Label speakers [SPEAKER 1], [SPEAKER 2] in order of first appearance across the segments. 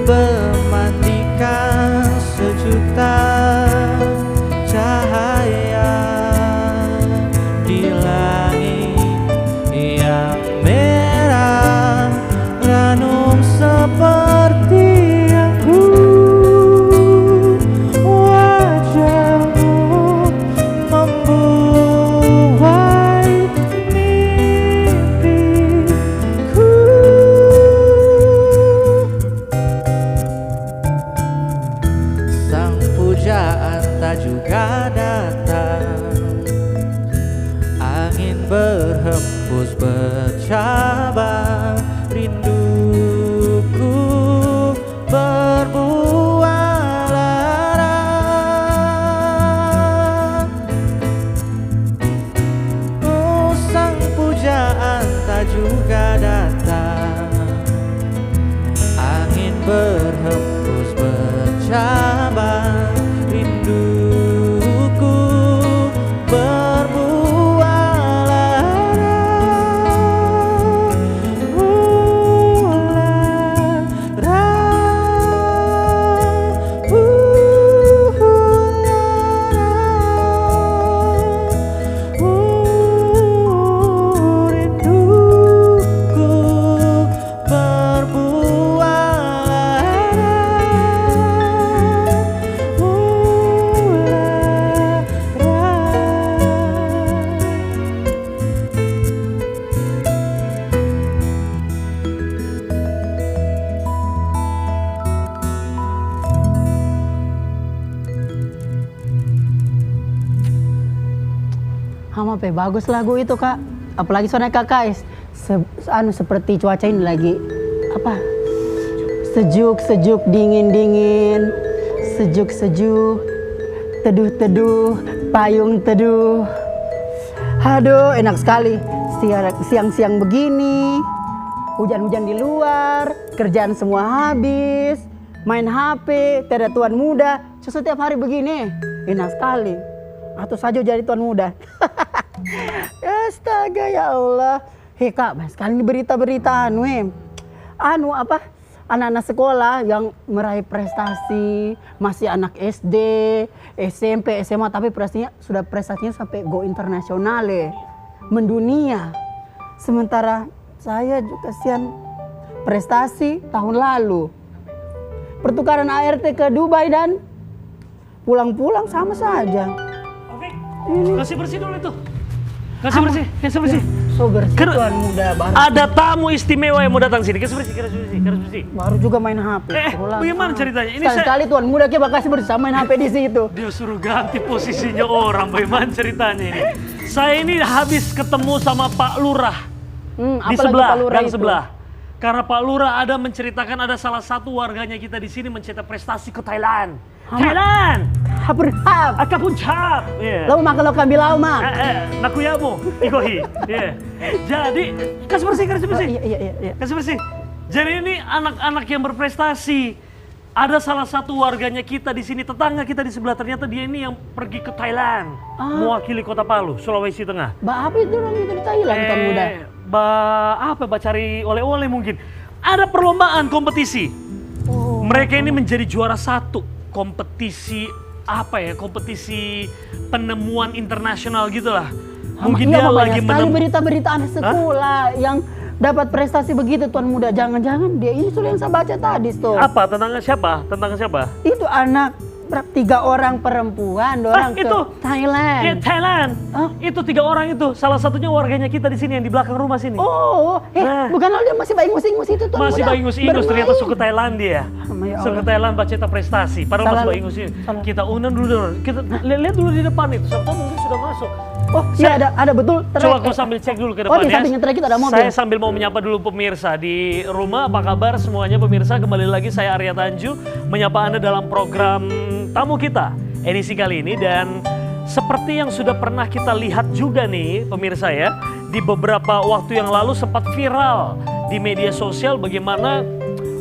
[SPEAKER 1] memandikan sejuta cahaya di langit yang merah, ranum seperti aku. Wajahmu membuai mimpiku. Sang pujaan tak juga datang, angin berhembus bercabang, rinduku berbuah lara. Oh, sang pujaan tak juga datang, angin berhembus bercabang, rinduku berbuah lara. Lara, rinduku berbuah
[SPEAKER 2] Hama pe bagus lagu itu kak, apalagi soalnya kakak seperti cuaca ini lagi apa sejuk dingin sejuk teduh payung teduh. Aduh enak sekali siang begini, hujan di luar, kerjaan semua habis, main HP, tidak ada tuan muda. Setiap hari begini enak sekali. Atau saja jadi tuan muda. Astaga ya Allah. Hei kak, sekali ini berita-berita anak-anak sekolah yang meraih prestasi, masih anak SD, SMP, SMA, tapi prestasinya sampai go internasional mendunia. Sementara saya juga kasihan prestasi tahun lalu. Pertukaran ART ke Dubai dan pulang-pulang sama saja.
[SPEAKER 3] Kasih bersih dulu itu. Kasih bersih.
[SPEAKER 2] So bersih tuan muda baru.
[SPEAKER 3] Ada tamu istimewa yang mau datang sini. Kasih bersih.
[SPEAKER 2] Baru juga main HP.
[SPEAKER 3] Bagaimana ceritanya? Ini
[SPEAKER 2] sekali tuan muda kita kasih bersih main HP di situ.
[SPEAKER 3] Dia suruh ganti posisinya orang. Bagaimana ceritanya ini? Saya ini habis ketemu sama Pak Lurah. Di sebelah, gang sebelah. Karena Pak Lurah ada menceritakan ada salah satu warganya kita di sini mencetak prestasi ke Thailand. Thailand! Akapun cap.
[SPEAKER 2] Lau makan lo kambil lau mak.
[SPEAKER 3] Nakuyamu, ikohi. Jadi kasih bersih.
[SPEAKER 2] Iya.
[SPEAKER 3] Kasih bersih. Jadi ini anak-anak yang berprestasi. Ada salah satu warganya kita di sini, tetangga kita di sebelah, ternyata dia ini yang pergi ke Thailand, mewakili Kota Palu, Sulawesi Tengah.
[SPEAKER 2] Apa itu orang itu di Thailand tuan muda?
[SPEAKER 3] Cari oleh-oleh mungkin. Ada perlombaan kompetisi. Mereka ini menjadi juara satu kompetisi kompetisi penemuan internasional gitulah. Mungkin dia lagi
[SPEAKER 2] berita-berita anak sekolah yang dapat prestasi begitu tuan muda. Jangan-jangan dia ini yang saya baca tadi tuh.
[SPEAKER 3] Apa? Tentang siapa?
[SPEAKER 2] Itu anak 3 orang perempuan, orang ke Thailand.
[SPEAKER 3] Iya, Thailand. Itu 3 orang itu. Salah satunya warganya kita di sini yang di belakang rumah sini.
[SPEAKER 2] Bukan dia masih baingus-ingus itu tuan
[SPEAKER 3] masih
[SPEAKER 2] muda.
[SPEAKER 3] baingus-ingus ternyata suku Thailand dia. Suku Thailand baca prestasi. Padahal masih baingus ini. Kita undang dulu. Kita lihat dulu di depan itu. Siapa mungkin sudah masuk.
[SPEAKER 2] Iya ada betul.
[SPEAKER 3] Coba aku sambil cek dulu ke depan
[SPEAKER 2] di samping kita ada mobil.
[SPEAKER 3] Saya sambil mau menyapa dulu pemirsa di rumah. Apa kabar semuanya pemirsa? Kembali lagi saya Arya Tanju menyapa Anda dalam program tamu kita edisi kali ini. Dan seperti yang sudah pernah kita lihat juga nih pemirsa ya, di beberapa waktu yang lalu sempat viral di media sosial bagaimana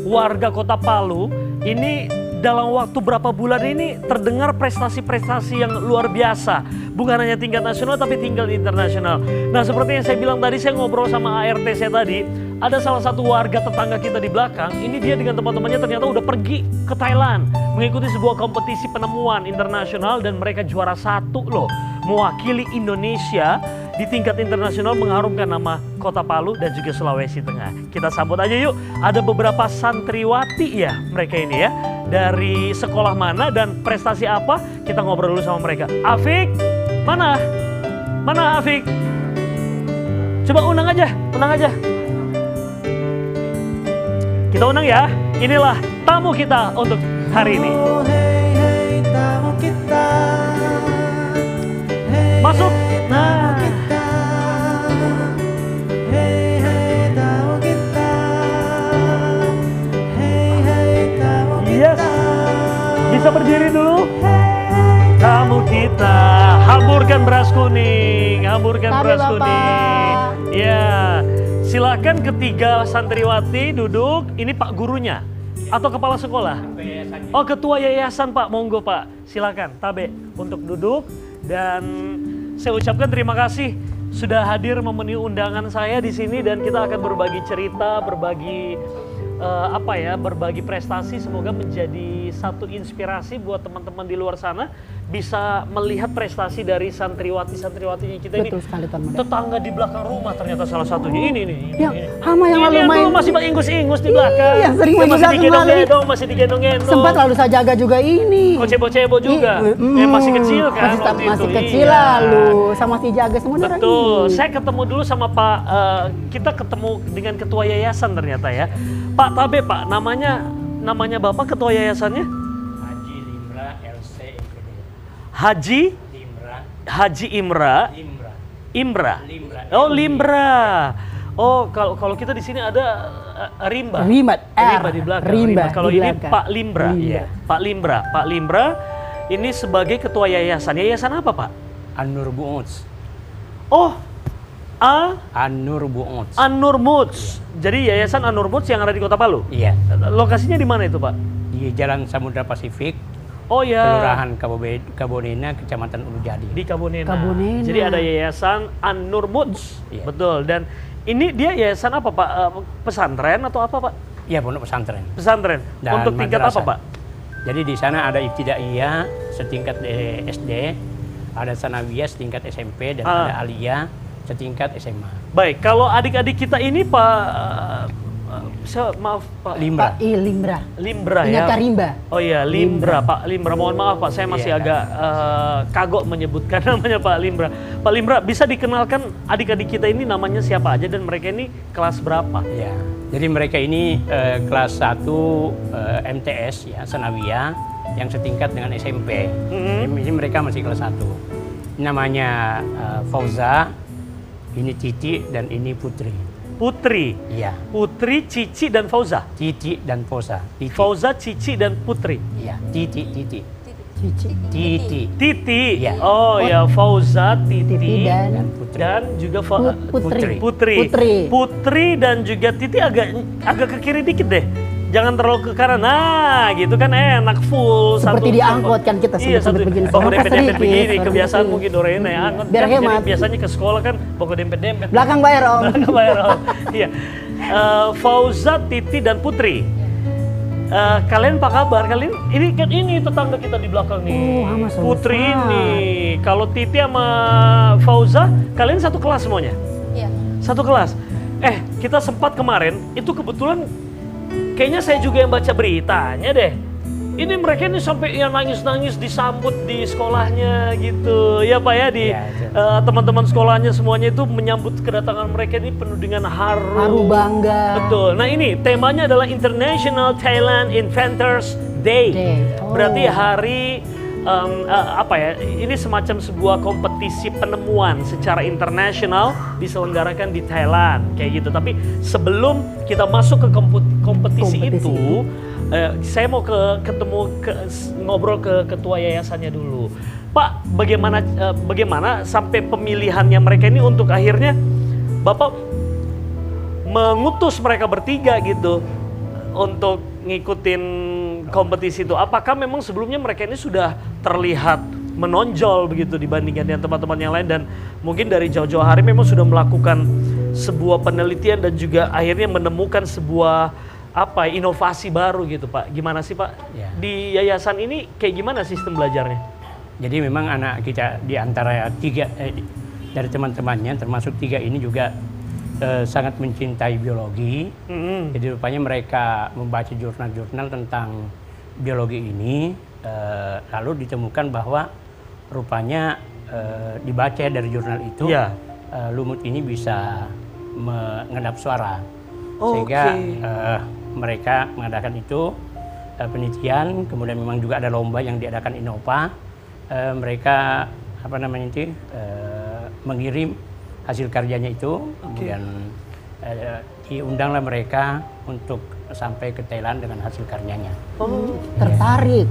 [SPEAKER 3] warga Kota Palu ini dalam waktu berapa bulan ini terdengar prestasi-prestasi yang luar biasa. Bukan hanya tingkat nasional tapi tingkat internasional. Nah seperti yang saya bilang tadi, saya ngobrol sama ART saya tadi. ada salah satu warga tetangga kita di belakang, ini dia dengan teman-temannya ternyata udah pergi ke Thailand mengikuti sebuah kompetisi penemuan internasional dan mereka juara 1 loh. Mewakili Indonesia di tingkat internasional mengharumkan nama Kota Palu dan juga Sulawesi Tengah. Kita sambut aja yuk. Ada beberapa santriwati ya mereka ini ya. Dari sekolah mana dan prestasi apa? Kita ngobrol dulu sama mereka. Afik, mana? Mana Afik? Coba undang aja, undang aja. Kita undang ya. Inilah tamu kita untuk hari ini.
[SPEAKER 1] Oh, hey, hey, tamu kita. Hey,
[SPEAKER 3] Masuk.
[SPEAKER 1] hey, tamu
[SPEAKER 3] Nah.
[SPEAKER 1] kita. Hey, hey, tamu kita. Hey, hey, tamu
[SPEAKER 3] Yes.
[SPEAKER 1] kita.
[SPEAKER 3] Bisa berdiri dulu. Tamu kita, hamburkan beras kuning, hamburkan
[SPEAKER 2] Tabe,
[SPEAKER 3] beras
[SPEAKER 2] Bapak.
[SPEAKER 3] kuning. Ya, silakan ketiga santriwati duduk. Ini Pak gurunya atau kepala sekolah? Oh, ketua yayasan Pak, monggo Pak. Silakan, Tabe untuk duduk dan saya ucapkan terima kasih sudah hadir memenuhi undangan saya di sini dan kita akan berbagi cerita, berbagi berbagi prestasi, semoga menjadi satu inspirasi buat teman-teman di luar sana bisa melihat prestasi dari santriwati-santriwatinya kita ini.
[SPEAKER 2] Betul sekali Tuan Muda.
[SPEAKER 3] Tetangga di belakang rumah ternyata salah satunya ini nih.
[SPEAKER 2] Ya, sama yang lalu
[SPEAKER 3] Ini
[SPEAKER 2] main.
[SPEAKER 3] dulu masih ingus-ingus di belakang.
[SPEAKER 2] Iya, sering main di
[SPEAKER 3] masih
[SPEAKER 2] belakang
[SPEAKER 3] digendong-gendong, masih digendong-gendong.
[SPEAKER 2] Sempat lalu saya jaga juga ini.
[SPEAKER 3] Kok cebo-cebo juga. Masih kecil kan
[SPEAKER 2] Masih,
[SPEAKER 3] waktu
[SPEAKER 2] masih
[SPEAKER 3] itu.
[SPEAKER 2] kecil
[SPEAKER 3] Iya.
[SPEAKER 2] lalu. Sama si jaga semua darah
[SPEAKER 3] Betul,
[SPEAKER 2] ini.
[SPEAKER 3] saya ketemu dulu sama Pak, kita ketemu dengan ketua yayasan ternyata ya. Pak Tabe Pak, namanya Bapak ketua yayasannya?
[SPEAKER 4] Haji Limra LC MPD.
[SPEAKER 3] Haji
[SPEAKER 4] Limra.
[SPEAKER 3] Haji Imra.
[SPEAKER 4] Limra.
[SPEAKER 3] Imra.
[SPEAKER 4] Limra.
[SPEAKER 3] Oh, Limbra. Oh, kalau kita di sini ada Rimba.
[SPEAKER 2] Rimat,
[SPEAKER 3] Rimba di belakang.
[SPEAKER 2] Rimba
[SPEAKER 3] Kalau
[SPEAKER 2] di
[SPEAKER 3] ini
[SPEAKER 2] belakang.
[SPEAKER 3] Pak Limbra. Iya, Pak Limbra. Pak Limbra ini sebagai ketua yayasan. Yayasan apa, Pak?
[SPEAKER 4] An-Nur Bu'uds.
[SPEAKER 3] Oh,
[SPEAKER 4] An-Nur Bu'uds.
[SPEAKER 3] An-Nur Moods. Jadi yayasan An-Nur Moods yang ada di Kota Palu.
[SPEAKER 4] Iya.
[SPEAKER 3] Lokasinya di mana itu, Pak?
[SPEAKER 4] Di Jalan Samudra Pasifik,
[SPEAKER 3] Oh ya,
[SPEAKER 4] Kelurahan Kabonena, Kecamatan Ulujadi.
[SPEAKER 3] di Kabonena.
[SPEAKER 2] Kabonena.
[SPEAKER 3] Jadi ada yayasan An-Nur Moods.
[SPEAKER 4] Iya.
[SPEAKER 3] Betul. Dan ini dia yayasan apa, Pak? Pesantren atau apa, Pak?
[SPEAKER 4] Iya, pondok pesantren.
[SPEAKER 3] Pesantren.
[SPEAKER 4] Dan
[SPEAKER 3] Untuk tingkat
[SPEAKER 4] madrasah.
[SPEAKER 3] apa, Pak?
[SPEAKER 4] Jadi di sana ada ibtidaiyah setingkat SD, ada sanawiyah setingkat SMP, dan ada aliyah setingkat SMA.
[SPEAKER 3] Baik, kalau adik-adik kita ini Pak, maaf Pak,
[SPEAKER 4] Limra.
[SPEAKER 2] Pak Limbra.
[SPEAKER 3] Limbra
[SPEAKER 2] Ingat
[SPEAKER 3] ya.
[SPEAKER 2] Rimba.
[SPEAKER 3] Oh iya, Limbra, Pak Limbra. Mohon maaf Pak, saya masih
[SPEAKER 4] Iya.
[SPEAKER 3] agak kagok menyebutkan namanya Pak Limbra. Pak Limbra, bisa dikenalkan adik-adik kita ini namanya siapa aja dan mereka ini kelas berapa?
[SPEAKER 4] Ya, jadi mereka ini kelas 1 MTS ya, sanawiyah yang setingkat dengan SMP. Ini mereka masih kelas 1. Namanya Fauza, ini Cici, dan ini Putri.
[SPEAKER 3] Putri.
[SPEAKER 4] Iya,
[SPEAKER 3] Putri, Cici, dan Fauza.
[SPEAKER 4] Cici dan Fauza. Titi.
[SPEAKER 3] Fauza, Cici, dan Putri.
[SPEAKER 4] Iya, Titi.
[SPEAKER 2] Cici.
[SPEAKER 4] Titi.
[SPEAKER 3] Titi.
[SPEAKER 4] Iya.
[SPEAKER 3] Oh ya, Fauza, Titi,
[SPEAKER 2] Titi dan
[SPEAKER 4] Dan Putri.
[SPEAKER 3] dan juga
[SPEAKER 2] Putri.
[SPEAKER 3] Putri.
[SPEAKER 2] Putri.
[SPEAKER 3] Putri dan juga Titi agak ke kiri dikit deh. Jangan terlalu ke kanan. Nah, gitu kan enak full.
[SPEAKER 2] Seperti diangkut kan kita
[SPEAKER 3] Iya, satu.
[SPEAKER 2] sebut begini.
[SPEAKER 3] Bawa
[SPEAKER 2] Angkat
[SPEAKER 3] dempet-dempet
[SPEAKER 2] sedikit,
[SPEAKER 3] begini.
[SPEAKER 2] baru
[SPEAKER 3] Kebiasaan
[SPEAKER 2] sedikit.
[SPEAKER 3] mungkin Dorena ya. Angkat.
[SPEAKER 2] Biar
[SPEAKER 3] Kan jadi
[SPEAKER 2] hemat.
[SPEAKER 3] biasanya ke sekolah kan bawa dempet-dempet.
[SPEAKER 2] Belakang bayar Om.
[SPEAKER 3] Belakang bayar Om. Iya. Fauza, Titi, dan Putri. Kalian apa kabar? Kalian ini tetangga kita di belakang nih.
[SPEAKER 2] Oh, sama
[SPEAKER 3] Putri
[SPEAKER 2] sama.
[SPEAKER 3] ini. Kalau Titi sama Fauza, kalian satu kelas semuanya?
[SPEAKER 5] Iya.
[SPEAKER 3] Satu kelas. Kita sempat kemarin, itu kebetulan kayaknya saya juga yang baca beritanya deh. Ini mereka ini sampai yang nangis-nangis disambut di sekolahnya gitu. Ya Pak ya, di
[SPEAKER 4] Iya, itu.
[SPEAKER 3] teman-teman sekolahnya semuanya itu menyambut kedatangan mereka ini penuh dengan
[SPEAKER 2] Haru bangga.
[SPEAKER 3] Betul. Nah ini temanya adalah International Thailand Inventors Day.
[SPEAKER 2] Oh.
[SPEAKER 3] Berarti hari ini semacam sebuah kompetisi penemuan secara internasional diselenggarakan di Thailand kayak gitu. Tapi sebelum kita masuk ke kompetisi itu, saya mau ngobrol ke ketua yayasannya dulu. Pak, bagaimana sampai pemilihannya mereka ini untuk akhirnya Bapak mengutus mereka bertiga gitu untuk ngikutin kompetisi itu? Apakah memang sebelumnya mereka ini sudah terlihat menonjol begitu dibandingkan dengan teman-teman yang lain dan mungkin dari jauh-jauh hari memang sudah melakukan sebuah penelitian dan juga akhirnya menemukan sebuah inovasi baru gitu Pak. Gimana sih Pak?
[SPEAKER 4] Ya.
[SPEAKER 3] Di yayasan ini kayak gimana sistem belajarnya?
[SPEAKER 4] Jadi memang anak kita di antara dari teman-temannya termasuk 3 ini juga sangat mencintai biologi. Jadi rupanya mereka membaca jurnal-jurnal tentang biologi ini, lalu ditemukan bahwa rupanya dibaca dari jurnal itu lumut ini bisa mengendap suara. Sehingga mereka mengadakan itu penelitian, kemudian memang juga ada lomba yang diadakan Innova. Mereka mengirim hasil karyanya itu, kemudian diundanglah mereka untuk sampai ke Thailand dengan hasil karyanya.
[SPEAKER 2] Tertarik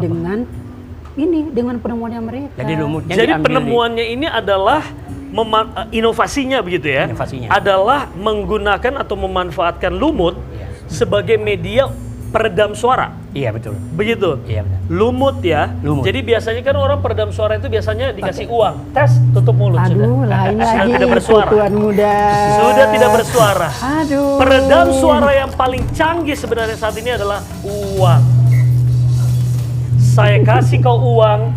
[SPEAKER 2] dengan penemuannya mereka.
[SPEAKER 4] Jadi lumutnya
[SPEAKER 3] Jadi
[SPEAKER 4] diambil
[SPEAKER 3] penemuannya ini adalah inovasinya begitu ya?
[SPEAKER 4] Inovasinya.
[SPEAKER 3] Adalah menggunakan atau memanfaatkan lumut sebagai media peredam suara.
[SPEAKER 4] Iya betul.
[SPEAKER 3] Begitu?
[SPEAKER 4] Iya benar.
[SPEAKER 3] Lumut ya.
[SPEAKER 4] Lumut.
[SPEAKER 3] Jadi biasanya kan orang peredam suara itu biasanya dikasih uang. Tes, tutup mulut.
[SPEAKER 2] Aduh, lain
[SPEAKER 3] Sudah
[SPEAKER 2] lagi
[SPEAKER 3] tidak bersuara.
[SPEAKER 2] Tuan muda.
[SPEAKER 3] Sudah tidak bersuara.
[SPEAKER 2] Aduh.
[SPEAKER 3] Peredam suara yang paling canggih sebenarnya saat ini adalah uang. Saya kasih kau uang,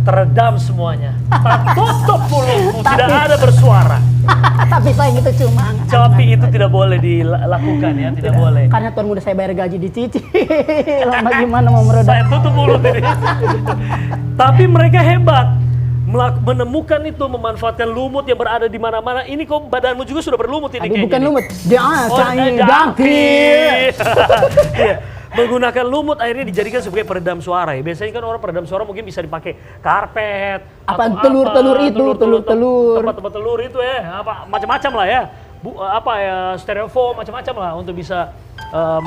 [SPEAKER 3] teredam semuanya. Tak tutup mulutmu, tidak ada bersuara.
[SPEAKER 2] Tapi sayang itu cuma
[SPEAKER 3] Tapi itu tidak boleh dilakukan ya, tidak boleh.
[SPEAKER 2] karena tuan muda saya bayar gaji dicicil. Bagaimana mau meredam?
[SPEAKER 3] Saya tutup mulut ini. Tapi mereka hebat. Menemukan itu, memanfaatkan lumut yang berada di mana-mana. Ini kok badanmu juga sudah berlumut ini
[SPEAKER 2] Aduh,
[SPEAKER 3] kayak
[SPEAKER 2] bukan
[SPEAKER 3] gini.
[SPEAKER 2] lumut. Dia
[SPEAKER 3] Daki. Iya. Menggunakan lumut akhirnya dijadikan sebagai peredam suara ya. Biasanya kan orang peredam suara mungkin bisa dipakai karpet,
[SPEAKER 2] Apa,
[SPEAKER 3] atau
[SPEAKER 2] telur-telur itu, telur-telur.
[SPEAKER 3] tempat-tempat telur itu ya, macam-macam lah ya. Stereofoam macam-macam lah untuk bisa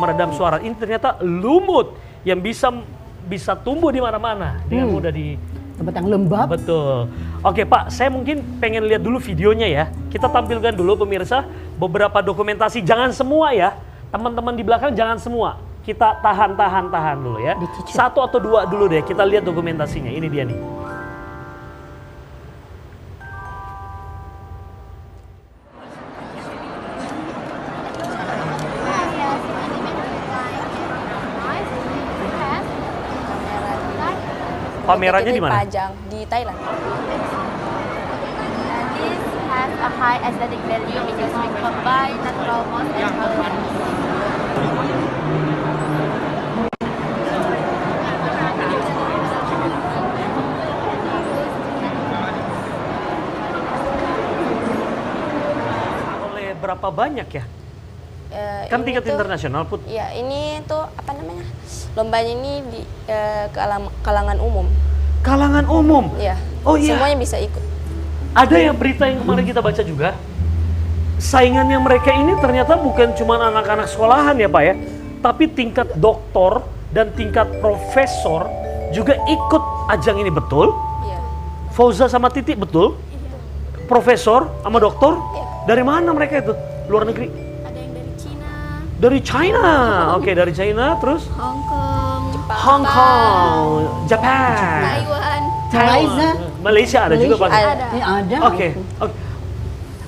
[SPEAKER 3] meredam suara. Ini ternyata lumut yang bisa tumbuh di mana-mana dengan mudah di
[SPEAKER 2] tempat yang lembab.
[SPEAKER 3] Betul. Oke Pak, saya mungkin pengen lihat dulu videonya ya. Kita tampilkan dulu pemirsa beberapa dokumentasi. Jangan semua ya, teman-teman di belakang jangan semua. Kita tahan dulu ya.
[SPEAKER 2] Dicicil.
[SPEAKER 3] 1 atau 2 dulu deh, kita lihat dokumentasinya. Ini dia nih. Pamerannya di mana?
[SPEAKER 5] Pajang di Thailand.
[SPEAKER 6] This has a high aesthetic value because we combine natural moss and herbs.
[SPEAKER 3] Oleh berapa banyak ya? Kan
[SPEAKER 5] Ini
[SPEAKER 3] tingkat
[SPEAKER 5] tuh-
[SPEAKER 3] internasional Put.
[SPEAKER 5] Iya, ini tuh apa namanya? Lombanya ini di kalangan umum.
[SPEAKER 3] Kalangan umum.
[SPEAKER 5] Iya.
[SPEAKER 3] Oh iya.
[SPEAKER 5] Semuanya bisa ikut.
[SPEAKER 3] Ada yang berita yang kemarin kita baca juga. Saingannya mereka ini ternyata bukan cuma anak-anak sekolahan ya Pak ya. Tapi tingkat doktor dan tingkat profesor juga ikut ajang ini, betul?
[SPEAKER 5] Iya.
[SPEAKER 3] Fauza sama Titi, betul? Profesor sama doktor?
[SPEAKER 5] Iya.
[SPEAKER 3] Dari mana mereka itu? Luar negeri?
[SPEAKER 6] Ada yang dari Cina,
[SPEAKER 3] Dari China. Oke, dari China terus
[SPEAKER 6] Hong Kong,
[SPEAKER 3] Hong Kong, Japan,
[SPEAKER 6] Taiwan.
[SPEAKER 2] Malaysia.
[SPEAKER 3] Malaysia ada juga Pak.
[SPEAKER 5] Ada.
[SPEAKER 2] Ini ada.
[SPEAKER 3] Oke.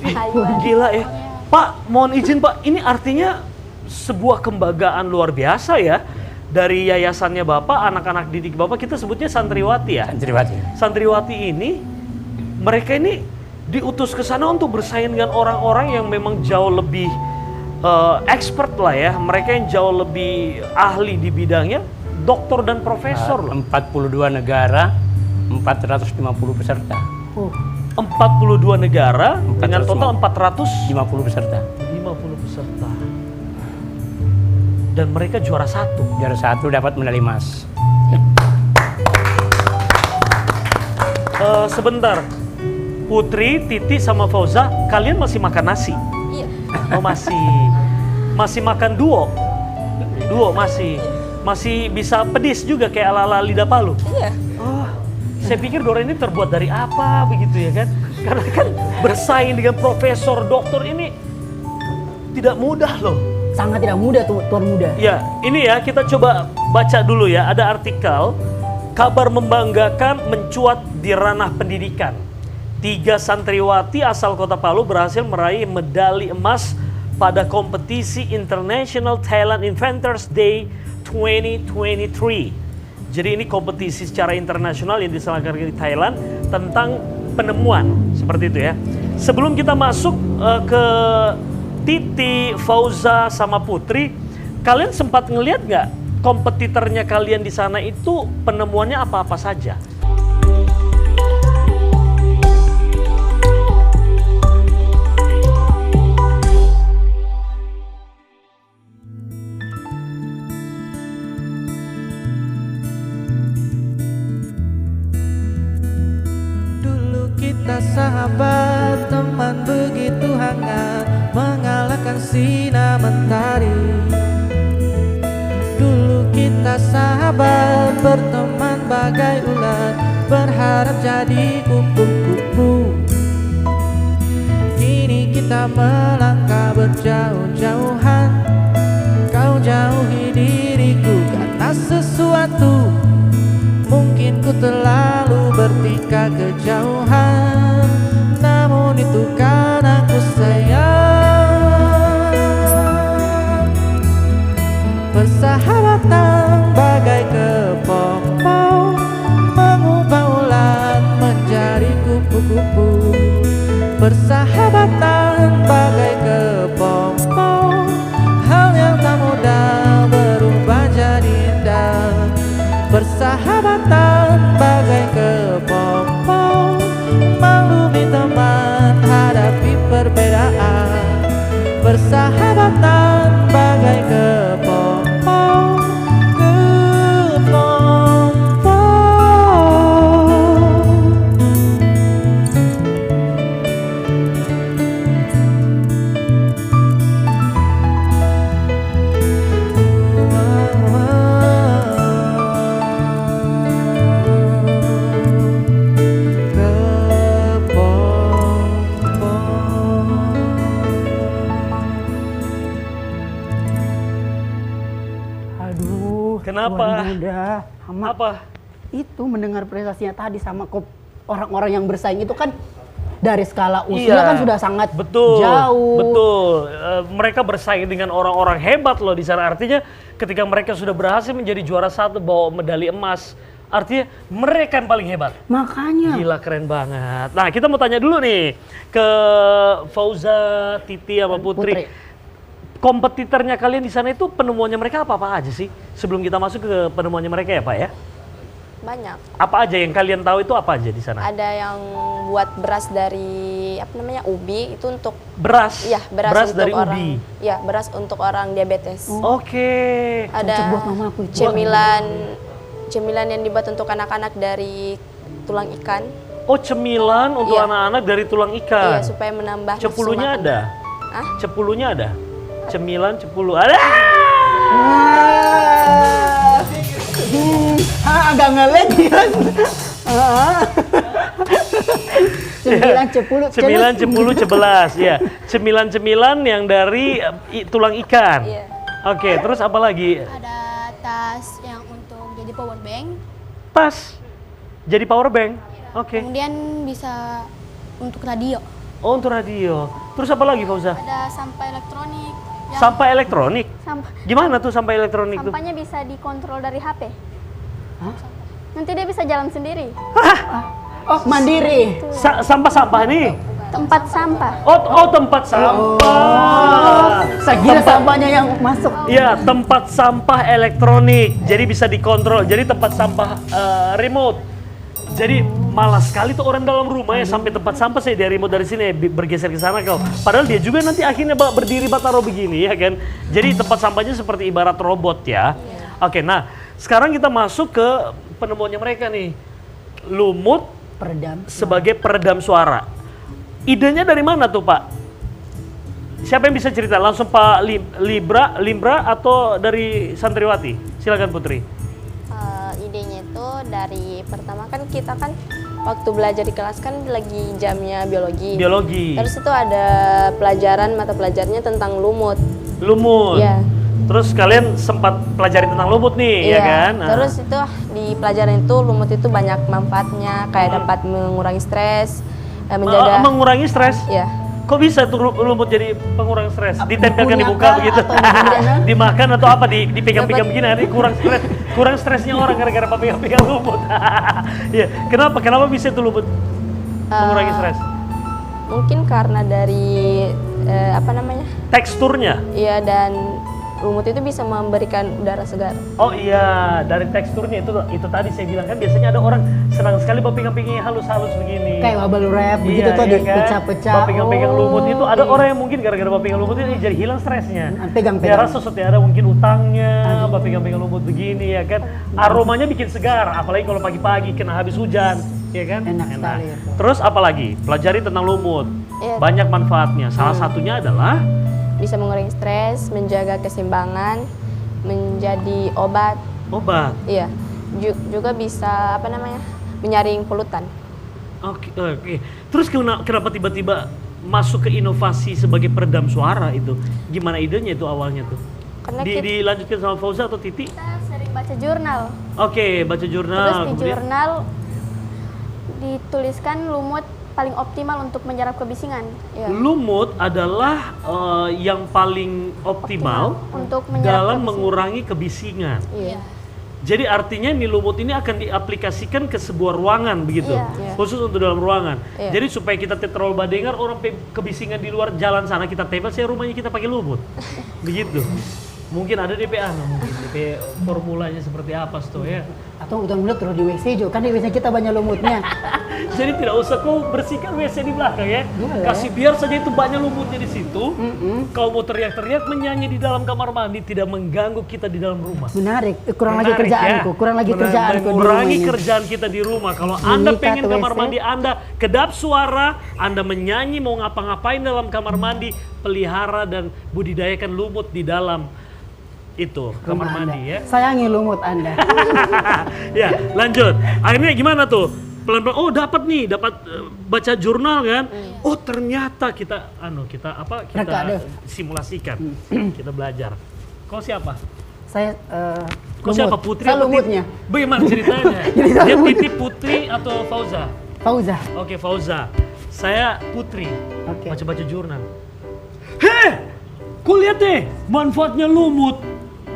[SPEAKER 3] Ih, gila ya. Pak, mohon izin Pak, ini artinya sebuah kebanggaan luar biasa ya. Dari yayasannya Bapak, anak-anak didik Bapak, kita sebutnya santriwati ya.
[SPEAKER 4] Santriwati.
[SPEAKER 3] Santriwati ini, mereka ini diutus ke sana untuk bersaing dengan orang-orang yang memang jauh lebih expert lah ya. Mereka yang jauh lebih ahli di bidangnya, doktor dan profesor loh.
[SPEAKER 4] 42 negara, 450 peserta.
[SPEAKER 3] 42 negara dengan total
[SPEAKER 4] 50 peserta.
[SPEAKER 3] 450 peserta. Dan mereka juara 1.
[SPEAKER 4] Juara 1 dapat medali emas.
[SPEAKER 3] Sebentar, Putri, Titi, sama Fauza, kalian masih makan nasi?
[SPEAKER 5] Iya.
[SPEAKER 3] Oh masih makan duo masih bisa pedis juga kayak ala-ala lidah palu.
[SPEAKER 5] Iya.
[SPEAKER 3] Oh, saya pikir Dora ini terbuat dari apa begitu ya kan? Karena kan bersaing dengan profesor, doktor ini tidak mudah loh.
[SPEAKER 2] Sangat tidak mudah tuan muda.
[SPEAKER 3] Ya, ini ya kita coba baca dulu ya. Ada artikel, kabar membanggakan mencuat di ranah pendidikan. 3 santriwati asal Kota Palu berhasil meraih medali emas pada kompetisi International Thailand Inventors Day 2023. Jadi ini kompetisi secara internasional yang diselenggarakan di Thailand tentang penemuan, seperti itu ya. Sebelum kita masuk ke Titi, Fauza, sama Putri, kalian sempat ngelihat nggak kompetitornya kalian di sana itu penemuannya apa-apa saja?
[SPEAKER 1] Dulu kita sahabat, teman begitu hangat, mengalahkan sinar mentari. Dulu kita sahabat, berteman bagai ular, berharap jadi kupu-kupu. Kini kita melangkah berjauh-jauhan, kau jauhi diriku karena sesuatu. Mungkin ku terlalu bertingkah kejauhan, namun itu karena ku sayang. Persahabatan bagai kepompong, mengubah ulat menjadi kupu-kupu. Persahabatan bagai kepompong, hal yang tak mudah berubah jadi indah. Persahabatan bagai kepompong, maklumi teman hadapi perbedaan. Persahabatan bagai kepompong, kepompong.
[SPEAKER 2] Aduh,
[SPEAKER 3] Kenapa?
[SPEAKER 2] Tuan Muda, Hama,
[SPEAKER 3] Apa?
[SPEAKER 2] itu mendengar prestasinya tadi sama orang-orang yang bersaing itu kan dari skala usia
[SPEAKER 3] Iya,
[SPEAKER 2] kan sudah sangat
[SPEAKER 3] betul,
[SPEAKER 2] jauh.
[SPEAKER 3] Betul. Mereka bersaing dengan orang-orang hebat loh di sana. Artinya ketika mereka sudah berhasil menjadi juara 1 bawa medali emas, artinya mereka yang paling hebat.
[SPEAKER 2] Makanya.
[SPEAKER 3] Gila, keren banget. Nah, kita mau tanya dulu nih ke Fauza, Titi, sama Putri. Kompetitornya kalian di sana itu penemuannya mereka apa-apa aja sih? Sebelum kita masuk ke penemuannya mereka ya Pak ya.
[SPEAKER 5] Banyak.
[SPEAKER 3] Apa aja yang kalian tahu itu apa aja di sana?
[SPEAKER 5] Ada yang buat beras dari apa namanya ubi itu untuk
[SPEAKER 3] Beras.
[SPEAKER 5] ya beras untuk
[SPEAKER 3] dari
[SPEAKER 5] orang
[SPEAKER 3] ubi.
[SPEAKER 5] ya beras untuk orang diabetes.
[SPEAKER 3] Oke.
[SPEAKER 5] Ada
[SPEAKER 2] Cocok buat mamaku itu.
[SPEAKER 5] cemilan yang dibuat untuk anak-anak dari tulang ikan.
[SPEAKER 3] Oh, cemilan untuk
[SPEAKER 5] Iya.
[SPEAKER 3] anak-anak dari tulang ikan.
[SPEAKER 5] Iya, supaya menambah nafsu
[SPEAKER 3] Cepulunya
[SPEAKER 5] makan.
[SPEAKER 3] ada.
[SPEAKER 5] Hah?
[SPEAKER 3] Cepulunya ada. Cemilan cepulu ada.
[SPEAKER 2] Agak ngelag ya. Cemilan cepuluh.
[SPEAKER 3] Cemilan cepulu 11 ya. Cemilan-cemilan yang dari tulang ikan.
[SPEAKER 5] Iya.
[SPEAKER 3] Oke, terus apa lagi?
[SPEAKER 7] Ada tas yang untuk jadi power bank,
[SPEAKER 3] Tas. Jadi power bank. Oke.
[SPEAKER 7] kemudian bisa untuk radio.
[SPEAKER 3] Oh, untuk radio. Terus apa lagi, Fauza?
[SPEAKER 7] Ada sampah elektronik. yang-
[SPEAKER 3] Sampah elektronik.
[SPEAKER 7] Sampah.
[SPEAKER 3] Gimana tuh sampah elektronik tuh?
[SPEAKER 7] Sampahnya bisa dikontrol dari HP. Nanti dia bisa jalan sendiri.
[SPEAKER 2] Oh, mandiri.
[SPEAKER 3] Sampah-sampah nih.
[SPEAKER 7] Tempat sampah.
[SPEAKER 3] Oh, tempat sampah.
[SPEAKER 2] Saya kira sampahnya yang masuk.
[SPEAKER 3] Iya, tempat sampah elektronik. Jadi bisa dikontrol. Jadi tempat sampah remote. Jadi malas sekali tuh orang dalam rumah ya sampai tempat sampah saya dari remote dari sini bergeser ke sana kau. Padahal dia juga nanti akhirnya berdiri bataro begini ya kan. Jadi tempat sampahnya seperti ibarat robot ya. Oke, nah sekarang kita masuk ke penemuannya mereka nih. Lumut
[SPEAKER 2] Peredam.
[SPEAKER 3] sebagai peredam suara. Idenya dari mana tuh Pak? Siapa yang bisa cerita? Langsung Pak Limbra atau dari Santriwati? Silakan Putri.
[SPEAKER 5] Idenya itu dari pertama kan kita kan waktu belajar di kelas kan lagi jamnya biologi.
[SPEAKER 3] Biologi.
[SPEAKER 5] Terus itu ada mata pelajarannya tentang lumut.
[SPEAKER 3] Lumut.
[SPEAKER 5] Iya.
[SPEAKER 3] Terus kalian sempat pelajari tentang lumut nih, ya kan? Nah.
[SPEAKER 5] Terus itu di pelajaran itu lumut itu banyak manfaatnya, kayak dapat mengurangi stres, menjaga
[SPEAKER 3] mengurangi stres.
[SPEAKER 5] ya.
[SPEAKER 3] Kok bisa tuh lumut jadi pengurang stres? Ditempelkan di
[SPEAKER 2] Punya
[SPEAKER 3] muka
[SPEAKER 2] kah
[SPEAKER 3] begitu?
[SPEAKER 2] atau gimana?
[SPEAKER 3] Dimakan atau apa? Dipegang-pegang begini, nanti kurang stresnya orang gara-gara pegang-pegang lumut. Iya, kenapa bisa tuh lumut mengurangi stres?
[SPEAKER 5] Mungkin karena dari
[SPEAKER 3] Teksturnya?
[SPEAKER 5] iya, dan lumut itu bisa memberikan udara segar.
[SPEAKER 3] Oh iya, dari teksturnya itu tadi saya bilang kan biasanya ada orang senang sekali pegang-pegangnya halus-halus begini.
[SPEAKER 2] Kayak bubble wrap begitu
[SPEAKER 3] Iya,
[SPEAKER 2] tuh
[SPEAKER 3] iya kan?
[SPEAKER 2] dipecah-pecah.
[SPEAKER 3] Pegang-pegang lumut itu ada orang yang mungkin gara-gara pegang lumut itu jadi hilang stresnya.
[SPEAKER 2] Pegang-pegang.
[SPEAKER 3] Ya rasa ada mungkin utangnya, pegang-pegang lumut begini ya kan. Aromanya bikin segar, apalagi kalau pagi-pagi kena habis hujan, ya kan?
[SPEAKER 2] Enak sekali itu.
[SPEAKER 3] Terus apa lagi? Pelajari tentang lumut.
[SPEAKER 5] Iya.
[SPEAKER 3] Banyak manfaatnya. Salah satunya adalah
[SPEAKER 5] Bisa mengurangi stres, menjaga keseimbangan, menjadi obat. Iya. Juga bisa menyaring polutan.
[SPEAKER 3] Oke. Terus kenapa tiba-tiba masuk ke inovasi sebagai peredam suara itu? Gimana idenya itu awalnya tuh?
[SPEAKER 5] Karena
[SPEAKER 3] Dilanjutkan sama Fauza atau Titi?
[SPEAKER 7] Kita sering baca jurnal.
[SPEAKER 3] Oke, baca jurnal.
[SPEAKER 7] Terus di
[SPEAKER 3] kemudian-
[SPEAKER 7] jurnal dituliskan lumut paling optimal untuk menyerap kebisingan. Ya.
[SPEAKER 3] Lumut adalah yang paling optimal
[SPEAKER 7] Untuk menyerap
[SPEAKER 3] dalam
[SPEAKER 7] kebisingan.
[SPEAKER 3] mengurangi kebisingan.
[SPEAKER 5] Iya.
[SPEAKER 3] Jadi artinya nih lumut ini akan diaplikasikan ke sebuah ruangan begitu,
[SPEAKER 7] Iya.
[SPEAKER 3] khusus untuk dalam ruangan.
[SPEAKER 5] Iya.
[SPEAKER 3] Jadi supaya kita tidak terlalu dengar orang kebisingan di luar jalan sana kita tempel, saya rumahnya kita pakai lumut, begitu. Mungkin ada DP mungkin DP formulanya seperti apa tuh ya.
[SPEAKER 2] Atau udah mulut terus di WC juga, kan di WC kita banyak lumutnya.
[SPEAKER 3] Jadi tidak usah kau bersihkan WC di belakang ya.
[SPEAKER 2] Boleh.
[SPEAKER 3] Kasih biar saja itu banyak lumutnya di situ. Kau mau teriak-teriak menyanyi di dalam kamar mandi tidak mengganggu kita di dalam rumah.
[SPEAKER 2] Menarik, kurang lagi
[SPEAKER 3] Menarik,
[SPEAKER 2] kerjaanku,
[SPEAKER 3] ya?
[SPEAKER 2] kurang lagi kerjaanku di rumah
[SPEAKER 3] Mengurangi
[SPEAKER 2] ini.
[SPEAKER 3] kerjaan kita di rumah. Kalau Anda
[SPEAKER 2] Mengikat
[SPEAKER 3] pengen kamar
[SPEAKER 2] WC.
[SPEAKER 3] mandi Anda kedap suara, Anda menyanyi mau ngapa-ngapain dalam kamar mandi, pelihara dan budidayakan lumut di dalam itu kamar
[SPEAKER 2] Rumah
[SPEAKER 3] mandi
[SPEAKER 2] Anda.
[SPEAKER 3] ya.
[SPEAKER 2] Sayangi lumut Anda.
[SPEAKER 3] Ya, lanjut. Akhirnya gimana tuh? Pelan-pelan, oh dapat baca jurnal kan? Oh ternyata kita
[SPEAKER 2] Reka deh.
[SPEAKER 3] simulasikan, kita belajar. Kau siapa?
[SPEAKER 2] Saya
[SPEAKER 3] Kau siapa, Putri?
[SPEAKER 2] Saya
[SPEAKER 3] atau
[SPEAKER 2] lumutnya.
[SPEAKER 3] Titi? Bagaimana ceritanya? Dia Titi, Putri atau Fauza?
[SPEAKER 2] Fauza.
[SPEAKER 3] Oke, Fauza. Saya Putri.
[SPEAKER 2] Oke.
[SPEAKER 3] Baca-baca jurnal. Heh! Kau lihat deh, manfaatnya lumut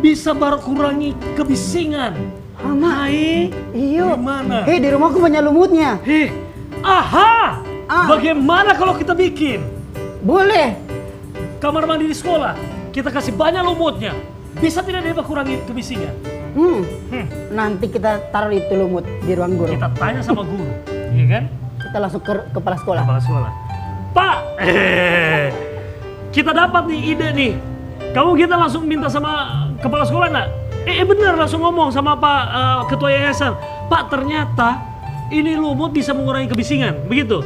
[SPEAKER 3] bisa kurangi kebisingan. Hai,
[SPEAKER 2] Iyo.
[SPEAKER 3] gimana?
[SPEAKER 2] Di rumahku banyak lumutnya.
[SPEAKER 3] Aha!
[SPEAKER 2] Ah.
[SPEAKER 3] Bagaimana kalau kita bikin
[SPEAKER 2] Boleh.
[SPEAKER 3] kamar mandi di sekolah? Kita kasih banyak lumutnya. Bisa tidak dia kurangi kebisingan?
[SPEAKER 2] Nanti kita taruh itu lumut di ruang guru.
[SPEAKER 3] Kita tanya sama guru, iya kan?
[SPEAKER 2] Kita langsung ke kepala sekolah.
[SPEAKER 3] Kepala sekolah. Pak, kita dapat nih ide nih. Kamu kita langsung minta sama kepala sekolah nggak? Bener langsung ngomong sama Pak Ketua Yayasan. Pak ternyata ini lumut bisa mengurangi kebisingan, begitu.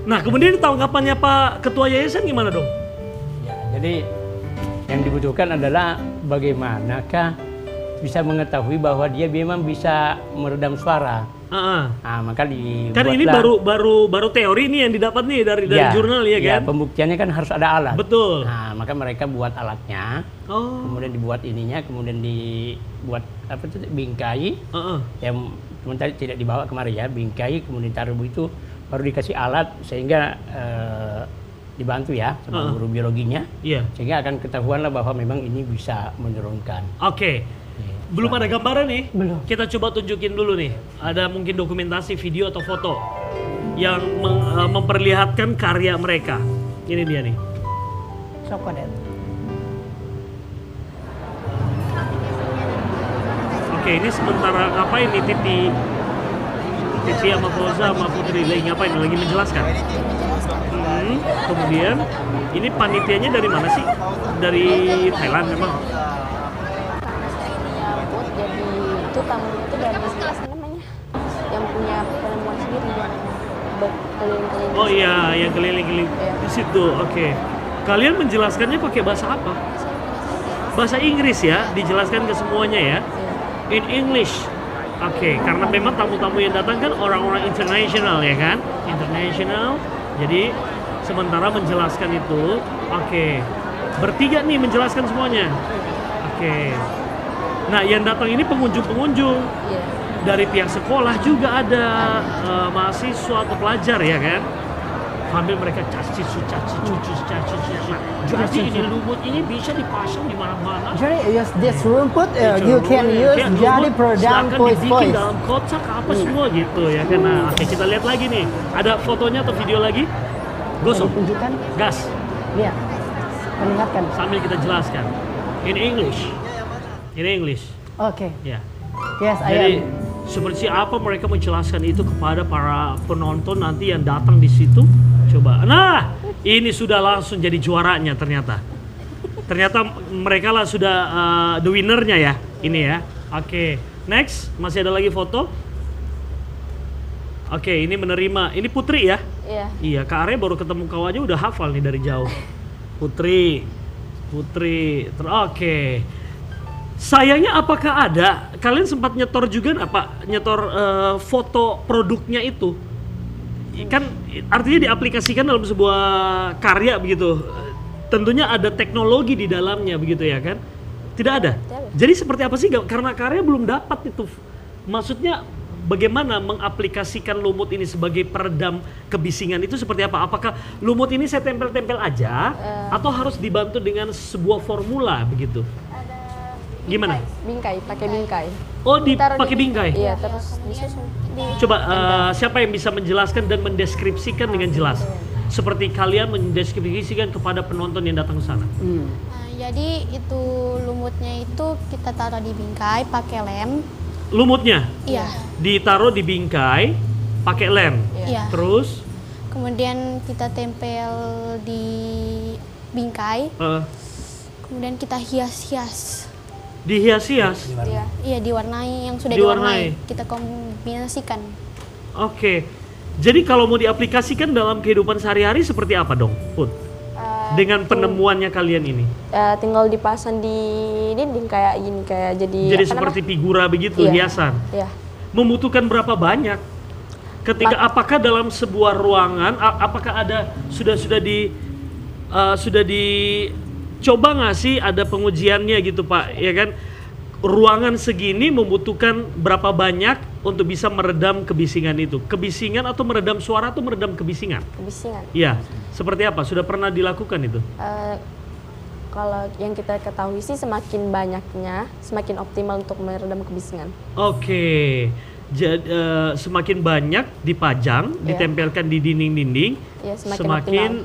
[SPEAKER 3] Nah kemudian tanggapannya Pak Ketua Yayasan gimana dong?
[SPEAKER 4] Ya, jadi yang dibutuhkan adalah bagaimanakah bisa mengetahui bahwa dia memang bisa meredam suara. Nah, maka
[SPEAKER 3] Kan ini baru teori nih yang didapat nih dari jurnal ya kan?
[SPEAKER 4] Pembuktiannya kan harus ada alat.
[SPEAKER 3] Betul.
[SPEAKER 4] Nah, maka mereka buat alatnya, kemudian dibuat ininya, kemudian dibuat bingkai, yang sementara tidak dibawa kemari ya, bingkai, kemudian taruh itu, baru dikasih alat sehingga dibantu ya sama guru biologinya, sehingga akan ketahuan lah bahwa memang ini bisa menurunkan.
[SPEAKER 3] Oke. Belum ada gambaran nih?
[SPEAKER 2] Belum.
[SPEAKER 3] Kita coba tunjukin dulu nih. Ada mungkin dokumentasi video atau foto yang memperlihatkan karya mereka. Ini dia nih.
[SPEAKER 2] Sokodet.
[SPEAKER 3] Oke, ini sementara ngapain nih Titi sama Fauza sama Putri lagi ngapain? Lagi menjelaskan. Kemudian ini panitianya dari mana sih? Dari Thailand memang.
[SPEAKER 5] Jadi itu tamunya itu dari namanya yang punya penemuan sendiri yang berkeliling-keliling.
[SPEAKER 3] Oh iya, yang keliling-keliling di situ. Oke. Kalian menjelaskannya pakai bahasa apa? Bahasa Inggris ya, dijelaskan ke semuanya ya. In English. Oke, karena memang tamu-tamu yang datang kan orang-orang international ya kan? International. Jadi sementara menjelaskan itu, oke. Bertiga nih menjelaskan semuanya. Oke. Nah, yang datang ini pengunjung-pengunjung. Dari pihak sekolah juga ada mahasiswa atau pelajar ya kan? Sambil mereka caci cucu. Jadi ini lumut ini bisa dipasang di mana-mana.
[SPEAKER 2] Jadi yes, this rumput you can use jadi peredam
[SPEAKER 3] silakan dibikin
[SPEAKER 2] voice.
[SPEAKER 3] dalam kotak apa semua gitu ya kan. Nah, oke kita lihat lagi nih. Ada fotonya atau video lagi? Gosok.
[SPEAKER 2] Tunjukkan.
[SPEAKER 3] Gas.
[SPEAKER 2] Lihat. Perlihatkan.
[SPEAKER 3] Sambil kita jelaskan. In English. In English.
[SPEAKER 2] Oke.
[SPEAKER 3] Ya.
[SPEAKER 2] Yes, I
[SPEAKER 3] Jadi
[SPEAKER 2] am.
[SPEAKER 3] seperti apa mereka menjelaskan itu kepada para penonton nanti yang datang di situ? Coba. Nah, ini sudah langsung jadi juaranya ternyata. Ternyata mereka lah sudah the winnernya ya. Ini ya. Oke. Next, masih ada lagi foto. Oke, ini menerima. Ini Putri ya?
[SPEAKER 5] Iya.
[SPEAKER 3] Iya, Kak Arya baru ketemu kau aja udah hafal nih dari jauh. Putri. Oke. Sayangnya apakah ada? Kalian sempat nyetor juga nggak Pak? Nyetor foto produknya itu? Kan artinya diaplikasikan dalam sebuah karya begitu. Tentunya ada teknologi di dalamnya begitu ya kan? Tidak ada?
[SPEAKER 5] Tidak ada.
[SPEAKER 3] Jadi seperti apa sih? Karena karya belum dapat itu. Maksudnya bagaimana mengaplikasikan lumut ini sebagai peredam kebisingan itu seperti apa? Apakah lumut ini saya tempel-tempel aja atau harus dibantu dengan sebuah formula begitu? Gimana?
[SPEAKER 5] Bingkai, pakai bingkai.
[SPEAKER 3] Oh,
[SPEAKER 5] Ditaruh
[SPEAKER 3] dipakai bingkai?
[SPEAKER 5] Iya, terus disusun.
[SPEAKER 3] Coba siapa yang bisa menjelaskan dan mendeskripsikan dengan jelas? Seperti kalian mendeskripsikan kepada penonton yang datang ke sana.
[SPEAKER 8] Nah, jadi itu lumutnya itu kita taruh di bingkai pakai lem.
[SPEAKER 3] Lumutnya
[SPEAKER 8] Iya.
[SPEAKER 3] ditaruh di bingkai pakai lem.
[SPEAKER 8] Iya.
[SPEAKER 3] Terus
[SPEAKER 8] Kemudian kita tempel di bingkai. Kemudian kita hias-hias.
[SPEAKER 3] dihias-hias.
[SPEAKER 5] Iya.
[SPEAKER 8] Iya, diwarnai yang sudah
[SPEAKER 3] Diwarnai.
[SPEAKER 8] diwarnai. Kita kombinasikan.
[SPEAKER 3] Oke. Jadi kalau mau diaplikasikan dalam kehidupan sehari-hari seperti apa dong, Put? Dengan penemuannya kalian ini.
[SPEAKER 5] Tinggal dipasang di dinding kayak gini, kayak jadi.
[SPEAKER 3] Jadi
[SPEAKER 5] apa
[SPEAKER 3] seperti
[SPEAKER 5] namanya?
[SPEAKER 3] figura begitu,
[SPEAKER 5] Iya.
[SPEAKER 3] hiasan.
[SPEAKER 5] Iya.
[SPEAKER 3] Membutuhkan berapa banyak? Ketika apakah dalam sebuah ruangan apakah ada sudah dicoba nggak sih ada pengujiannya gitu Pak, ya kan? Ruangan segini membutuhkan berapa banyak untuk bisa meredam kebisingan itu? Kebisingan atau meredam suara atau meredam kebisingan?
[SPEAKER 5] Kebisingan.
[SPEAKER 3] Iya, seperti apa? Sudah pernah dilakukan itu?
[SPEAKER 5] Kalau yang kita ketahui sih semakin banyaknya, semakin optimal untuk meredam kebisingan.
[SPEAKER 3] Oke. Jadi semakin banyak dipajang,
[SPEAKER 5] Iya.
[SPEAKER 3] ditempelkan di dinding-dinding,
[SPEAKER 5] Iya,
[SPEAKER 3] semakin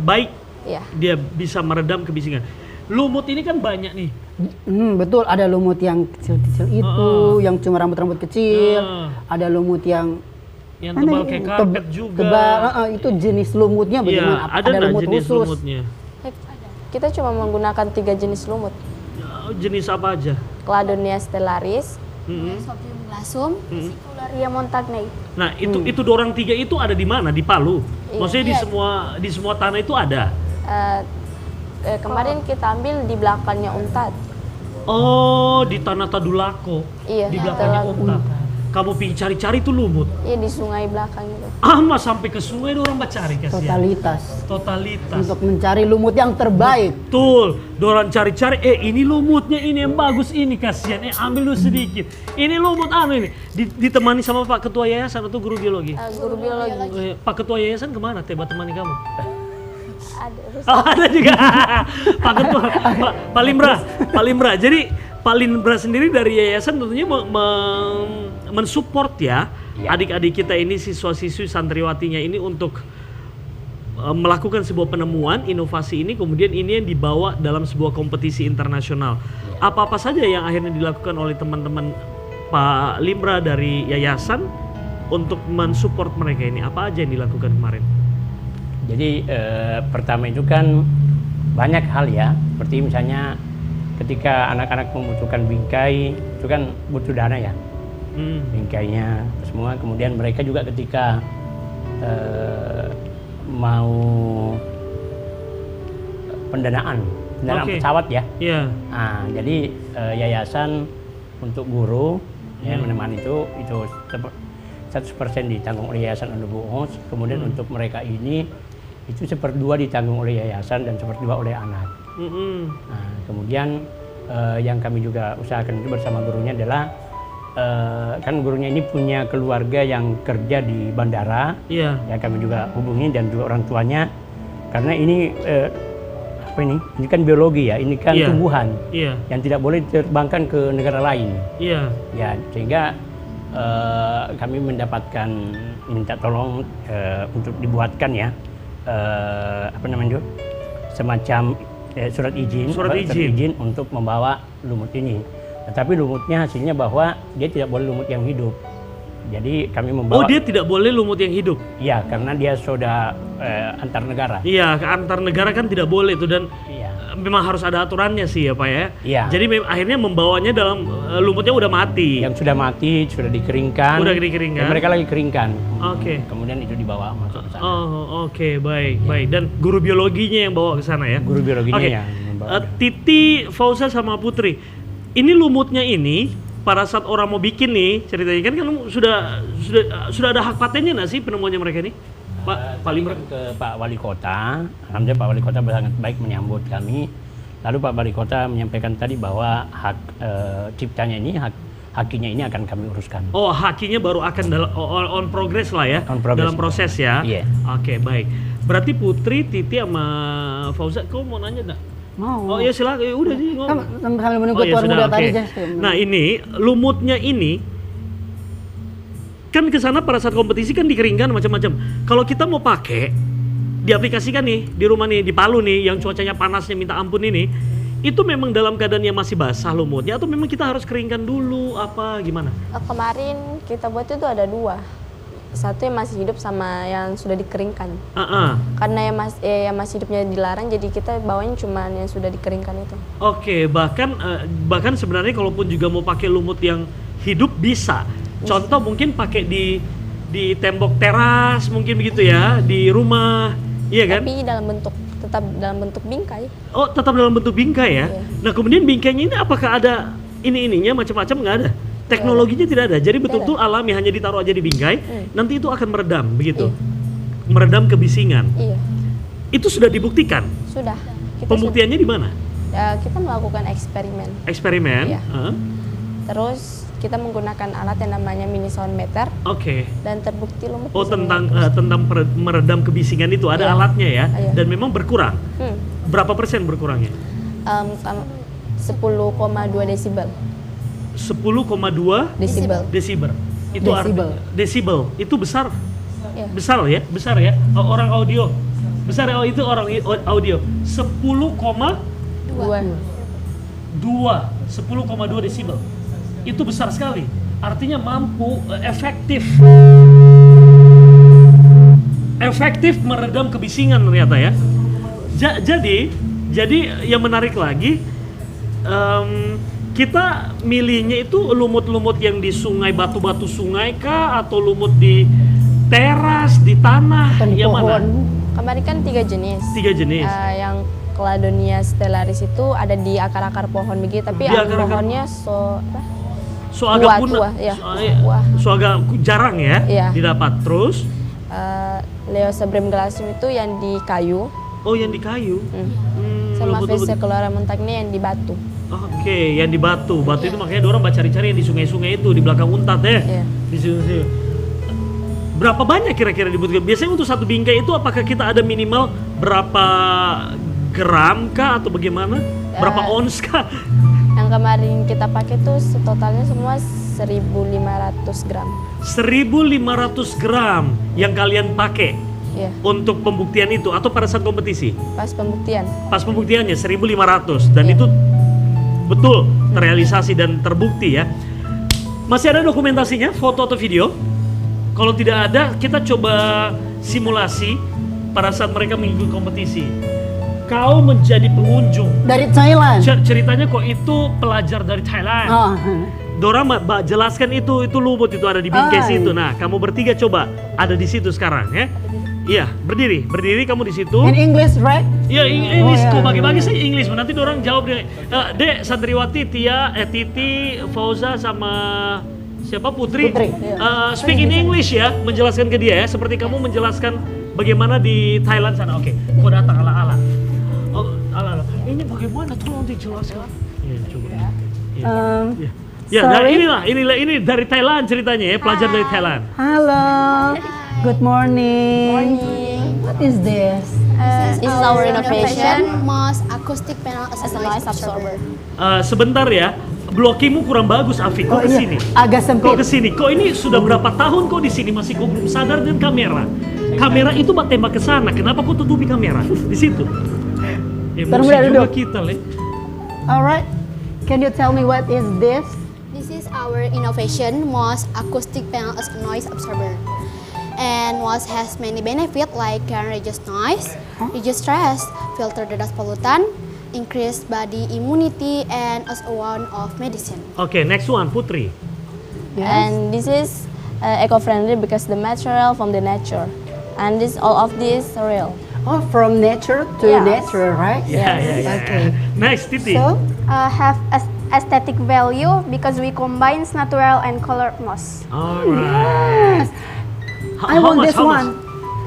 [SPEAKER 3] baik
[SPEAKER 5] Iya.
[SPEAKER 3] dia bisa meredam kebisingan. Lumut ini kan banyak nih.
[SPEAKER 2] Betul, ada lumut yang kecil-kecil itu, yang cuma rambut-rambut kecil. Ada lumut yang
[SPEAKER 3] tebal kayak karpet juga.
[SPEAKER 2] Tebal, itu jenis lumutnya bagaimana?
[SPEAKER 3] Ada nggak
[SPEAKER 2] lumut
[SPEAKER 3] jenis
[SPEAKER 2] khusus.
[SPEAKER 3] lumutnya?
[SPEAKER 5] Kita cuma menggunakan 3 jenis lumut.
[SPEAKER 3] Jenis apa aja?
[SPEAKER 5] Cladonia stellaris,
[SPEAKER 8] Sopium glassum.
[SPEAKER 7] Sicularia montagnei.
[SPEAKER 3] Nah itu dorang 3 itu ada di mana? Di Palu? Maksudnya di semua tanah itu ada?
[SPEAKER 5] kemarin kita ambil di belakangnya Untad.
[SPEAKER 3] Oh, di tanah Tadulako.
[SPEAKER 5] Iya,
[SPEAKER 3] Di belakangnya Untad. Kamu pergi cari-cari tuh lumut.
[SPEAKER 5] Iya, di sungai belakang itu.
[SPEAKER 3] Mas sampai ke sungai orang cari kasihan. Totalitas.
[SPEAKER 2] Untuk mencari lumut yang terbaik.
[SPEAKER 3] Betul. Dorang cari-cari, ini lumutnya ini yang bagus ini kasihan. Ambil lu sedikit. Ini lumut ini. Ditemani sama Pak Ketua Yayasan atau guru biologi?
[SPEAKER 5] Guru biologi.
[SPEAKER 3] Pak Ketua Yayasan kemana? Teba temani kamu?
[SPEAKER 5] Ada.
[SPEAKER 3] Ada juga. Pak Ketua, Pak Limra. Jadi Pak Limra sendiri dari yayasan tentunya mensupport ya adik-adik kita ini, siswa-siswi santriwatinya ini untuk melakukan sebuah penemuan inovasi ini, kemudian ini yang dibawa dalam sebuah kompetisi internasional. Apa-apa saja yang akhirnya dilakukan oleh teman-teman Pak Limra dari yayasan untuk mensupport mereka ini? Apa aja yang dilakukan kemarin?
[SPEAKER 4] Jadi pertama itu kan banyak hal ya, seperti misalnya ketika anak-anak membutuhkan bingkai itu kan butuh dana ya, bingkainya semua. Kemudian mereka juga ketika mau pendanaan pesawat ya.
[SPEAKER 3] Yeah.
[SPEAKER 4] Nah, jadi yayasan untuk guru ya menemani itu 100% ditanggung oleh yayasan Underbuhos. Kemudian untuk mereka ini itu 1/2 ditanggung oleh yayasan dan 1/2 oleh anak. Nah, kemudian yang kami juga usahakan itu bersama gurunya adalah kan gurunya ini punya keluarga yang kerja di bandara.
[SPEAKER 3] Iya.
[SPEAKER 4] Ya kami juga hubungi dan juga orang tuanya karena ini apa ini? Ini kan biologi ya, ini kan
[SPEAKER 3] Iya.
[SPEAKER 4] tumbuhan
[SPEAKER 3] Iya.
[SPEAKER 4] yang tidak boleh diterbangkan ke negara lain.
[SPEAKER 3] Iya.
[SPEAKER 4] Ya sehingga kami mendapatkan minta tolong untuk dibuatkan ya apa namanya itu? Semacam surat izin untuk membawa lumut ini. Tetapi lumutnya hasilnya bahwa dia tidak boleh lumut yang hidup. Jadi kami membawa.
[SPEAKER 3] Oh, dia tidak boleh lumut yang hidup.
[SPEAKER 4] Iya, karena dia sudah antar negara.
[SPEAKER 3] Iya, ke antar negara kan tidak boleh itu dan
[SPEAKER 4] Iya.
[SPEAKER 3] memang harus ada aturannya sih ya Pak ya.
[SPEAKER 4] Iya.
[SPEAKER 3] Jadi akhirnya membawanya dalam lumutnya udah mati.
[SPEAKER 4] Yang sudah mati, sudah dikeringkan.
[SPEAKER 3] Udah dikeringkan.
[SPEAKER 4] Ya, mereka lagi keringkan.
[SPEAKER 3] Oke.
[SPEAKER 4] Kemudian itu dibawa masuk ke sana.
[SPEAKER 3] Oh, oke, baik, baik. Dan guru biologinya yang bawa ke sana ya.
[SPEAKER 4] Guru biologinya
[SPEAKER 3] Oke.
[SPEAKER 4] yang membawa.
[SPEAKER 3] Titi, Fauza sama Putri. Ini lumutnya ini pada saat orang mau bikin nih ceritanya kan sudah ada hak patennya nggak sih penemuannya mereka ini? Pak Limra
[SPEAKER 4] Ke Pak Wali Kota, alhamdulillah Pak Wali Kota sangat baik menyambut kami. Lalu Pak Wali Kota menyampaikan tadi bahwa hak ciptanya ini, hakinya ini akan kami uruskan.
[SPEAKER 3] Oh, hakinya baru akan on progress lah ya,
[SPEAKER 4] On progress.
[SPEAKER 3] dalam proses ya.
[SPEAKER 4] Iya.
[SPEAKER 3] Oke, baik. Berarti Putri, Titi sama Fauza, kau mau nanya nggak?
[SPEAKER 2] Mau.
[SPEAKER 3] Oh ya silakan, ya udah sih.
[SPEAKER 2] Kan sambil menunggu
[SPEAKER 3] ya
[SPEAKER 2] tuan
[SPEAKER 3] sudah,
[SPEAKER 2] muda
[SPEAKER 3] oke.
[SPEAKER 2] tadi Jas.
[SPEAKER 3] Nah ini lumutnya ini kan ke sana pada saat kompetisi kan dikeringkan macam-macam. Kalau kita mau pakai diaplikasikan nih di rumah nih di Palu nih yang cuacanya panasnya minta ampun ini, itu memang dalam keadaan yang masih basah lumutnya atau memang kita harus keringkan dulu apa gimana?
[SPEAKER 5] Kemarin kita buat itu ada 2. Satu yang masih hidup sama yang sudah dikeringkan. Karena yang masih hidupnya dilarang, jadi kita bawanya cuma yang sudah dikeringkan itu.
[SPEAKER 3] Oke, bahkan sebenarnya kalaupun juga mau pakai lumut yang hidup bisa. Contoh mungkin pakai di tembok teras mungkin begitu ya, di rumah, iya kan?
[SPEAKER 5] Tapi tetap dalam bentuk bingkai.
[SPEAKER 3] Oh, tetap dalam bentuk bingkai ya.
[SPEAKER 5] Iya.
[SPEAKER 3] Nah, kemudian bingkainya ini apakah ada ininya macam-macam nggak ada? Teknologinya tidak ada. Jadi betul-betul alami hanya ditaruh aja di bingkai, nanti itu akan meredam begitu.
[SPEAKER 5] Iya.
[SPEAKER 3] Meredam kebisingan.
[SPEAKER 5] Iya,
[SPEAKER 3] Itu sudah dibuktikan.
[SPEAKER 5] sudah.
[SPEAKER 3] Pembuktiannya di mana?
[SPEAKER 5] Ya, kita melakukan eksperimen.
[SPEAKER 3] Eksperimen.
[SPEAKER 5] Iya. Terus kita menggunakan alat yang namanya mini sound meter
[SPEAKER 3] Oke.
[SPEAKER 5] dan terbukti lumut.
[SPEAKER 3] Oh,
[SPEAKER 5] bisa
[SPEAKER 3] tentang
[SPEAKER 5] menghapus.
[SPEAKER 3] meredam kebisingan itu ada
[SPEAKER 5] Iya.
[SPEAKER 3] alatnya ya,
[SPEAKER 5] Iya.
[SPEAKER 3] dan memang berkurang. Berapa persen berkurangnya?
[SPEAKER 5] 10,2 desibel.
[SPEAKER 3] 10,2
[SPEAKER 5] Desibel.
[SPEAKER 3] desibel. Itu desibel. Itu besar.
[SPEAKER 5] Iya.
[SPEAKER 3] Besar ya. Oh, orang audio. Besar ya, itu orang audio. 10,2 desibel. Itu besar sekali. Artinya mampu efektif meredam kebisingan ternyata ya. Jadi yang menarik lagi kita milihnya itu lumut-lumut yang di sungai, batu-batu sungai kah atau lumut di teras, di tanah,
[SPEAKER 2] Atau di
[SPEAKER 3] yang
[SPEAKER 2] pohon.
[SPEAKER 3] mana?
[SPEAKER 5] Kemarin kan 3 jenis.
[SPEAKER 3] 3 jenis.
[SPEAKER 5] Yang Cladonia stellaris itu ada di akar-akar pohon begitu, tapi
[SPEAKER 3] Di akar-akar
[SPEAKER 5] pohonnya
[SPEAKER 3] So agak punah.
[SPEAKER 5] ya.
[SPEAKER 3] So agak jarang ya
[SPEAKER 5] Iya.
[SPEAKER 3] didapat. Terus
[SPEAKER 5] Leosebrem glacium itu yang di kayu.
[SPEAKER 3] oh yang di kayu.
[SPEAKER 5] Sama
[SPEAKER 3] lumut-lumut.
[SPEAKER 5] Vesiculara montagna yang di batu.
[SPEAKER 3] Oke, yang di batu. Batu itu makanya orang cari-cari yang di sungai-sungai itu di belakang Untat ya.
[SPEAKER 5] Iya.
[SPEAKER 3] Di sini. Berapa banyak kira-kira dibutuhkan? Biasanya untuk satu bingkai itu apakah kita ada minimal berapa gram kah atau bagaimana? Berapa ons kah?
[SPEAKER 5] Yang kemarin kita pakai tuh totalnya semua 1.500 gram.
[SPEAKER 3] 1.500 gram yang kalian pakai
[SPEAKER 5] Iya,
[SPEAKER 3] untuk pembuktian itu atau pada saat kompetisi?
[SPEAKER 5] pas pembuktian.
[SPEAKER 3] Pas pembuktiannya 1.500 dan
[SPEAKER 5] Iya.
[SPEAKER 3] itu betul terrealisasi dan terbukti ya. Masih ada dokumentasinya, foto atau video? Kalau tidak ada, kita coba simulasi pada saat mereka mengikuti kompetisi. Kau menjadi pengunjung.
[SPEAKER 2] Dari Thailand.
[SPEAKER 3] Ceritanya kok itu pelajar dari Thailand.
[SPEAKER 2] Oh.
[SPEAKER 3] Dora, Mbak, jelaskan itu lumut itu ada di bingkai situ. Nah, kamu bertiga coba ada di situ sekarang ya. Iya, berdiri kamu di situ.
[SPEAKER 2] In English, right?
[SPEAKER 3] Iya, English.
[SPEAKER 2] Oh,
[SPEAKER 3] Kok
[SPEAKER 2] iya.
[SPEAKER 3] bagi-bagi sih English. Nanti orang jawab dia. Dek, Santriwati, Titi, Fauza sama siapa? Putri.
[SPEAKER 2] Iya.
[SPEAKER 3] Speak in English ya, menjelaskan ke dia ya. Seperti kamu menjelaskan bagaimana di Thailand sana. Oke, kau datang ala-ala. Oh, ala-ala. Ini bagaimana? Tolong dijelaskan. Iya, coba. Iya. Ya, nah
[SPEAKER 2] Sorry.
[SPEAKER 3] ini dari Thailand ceritanya ya, pelajar dari Thailand.
[SPEAKER 2] Halo. Good morning. What is this?
[SPEAKER 5] This is our innovation
[SPEAKER 8] most acoustic panel as
[SPEAKER 5] as a noise absorber.
[SPEAKER 3] Sebentar ya, blokimu kurang bagus, Afi. Kok kesini?
[SPEAKER 2] Agak
[SPEAKER 3] Kok
[SPEAKER 2] sempit.
[SPEAKER 3] kesini? Kok ini sudah berapa tahun kok di sini masih kok belum sadar dengan kamera? Kamera itu buat tembak ke sana. Kenapa kok tutupi kamera di situ? Emosi
[SPEAKER 2] Bentar,
[SPEAKER 3] juga
[SPEAKER 2] duduk.
[SPEAKER 3] kita, Le.
[SPEAKER 2] Alright. Can you tell me what is this?
[SPEAKER 8] This is our innovation most acoustic panel as a noise absorber. And was has many benefits like can reduce noise, reduce stress, filter the dust pollutant, increase body immunity, and as one of medicine.
[SPEAKER 3] Oke, next one, Putri.
[SPEAKER 5] And this is eco-friendly because the material from the nature. And this all of this real.
[SPEAKER 2] Oh, from nature to
[SPEAKER 5] Yes.
[SPEAKER 2] nature, right?
[SPEAKER 3] Ya.
[SPEAKER 2] Okay.
[SPEAKER 3] Next, Titi.
[SPEAKER 2] So,
[SPEAKER 7] Have aesthetic value because we combines natural and color moss.
[SPEAKER 3] Alright.
[SPEAKER 2] I want this one.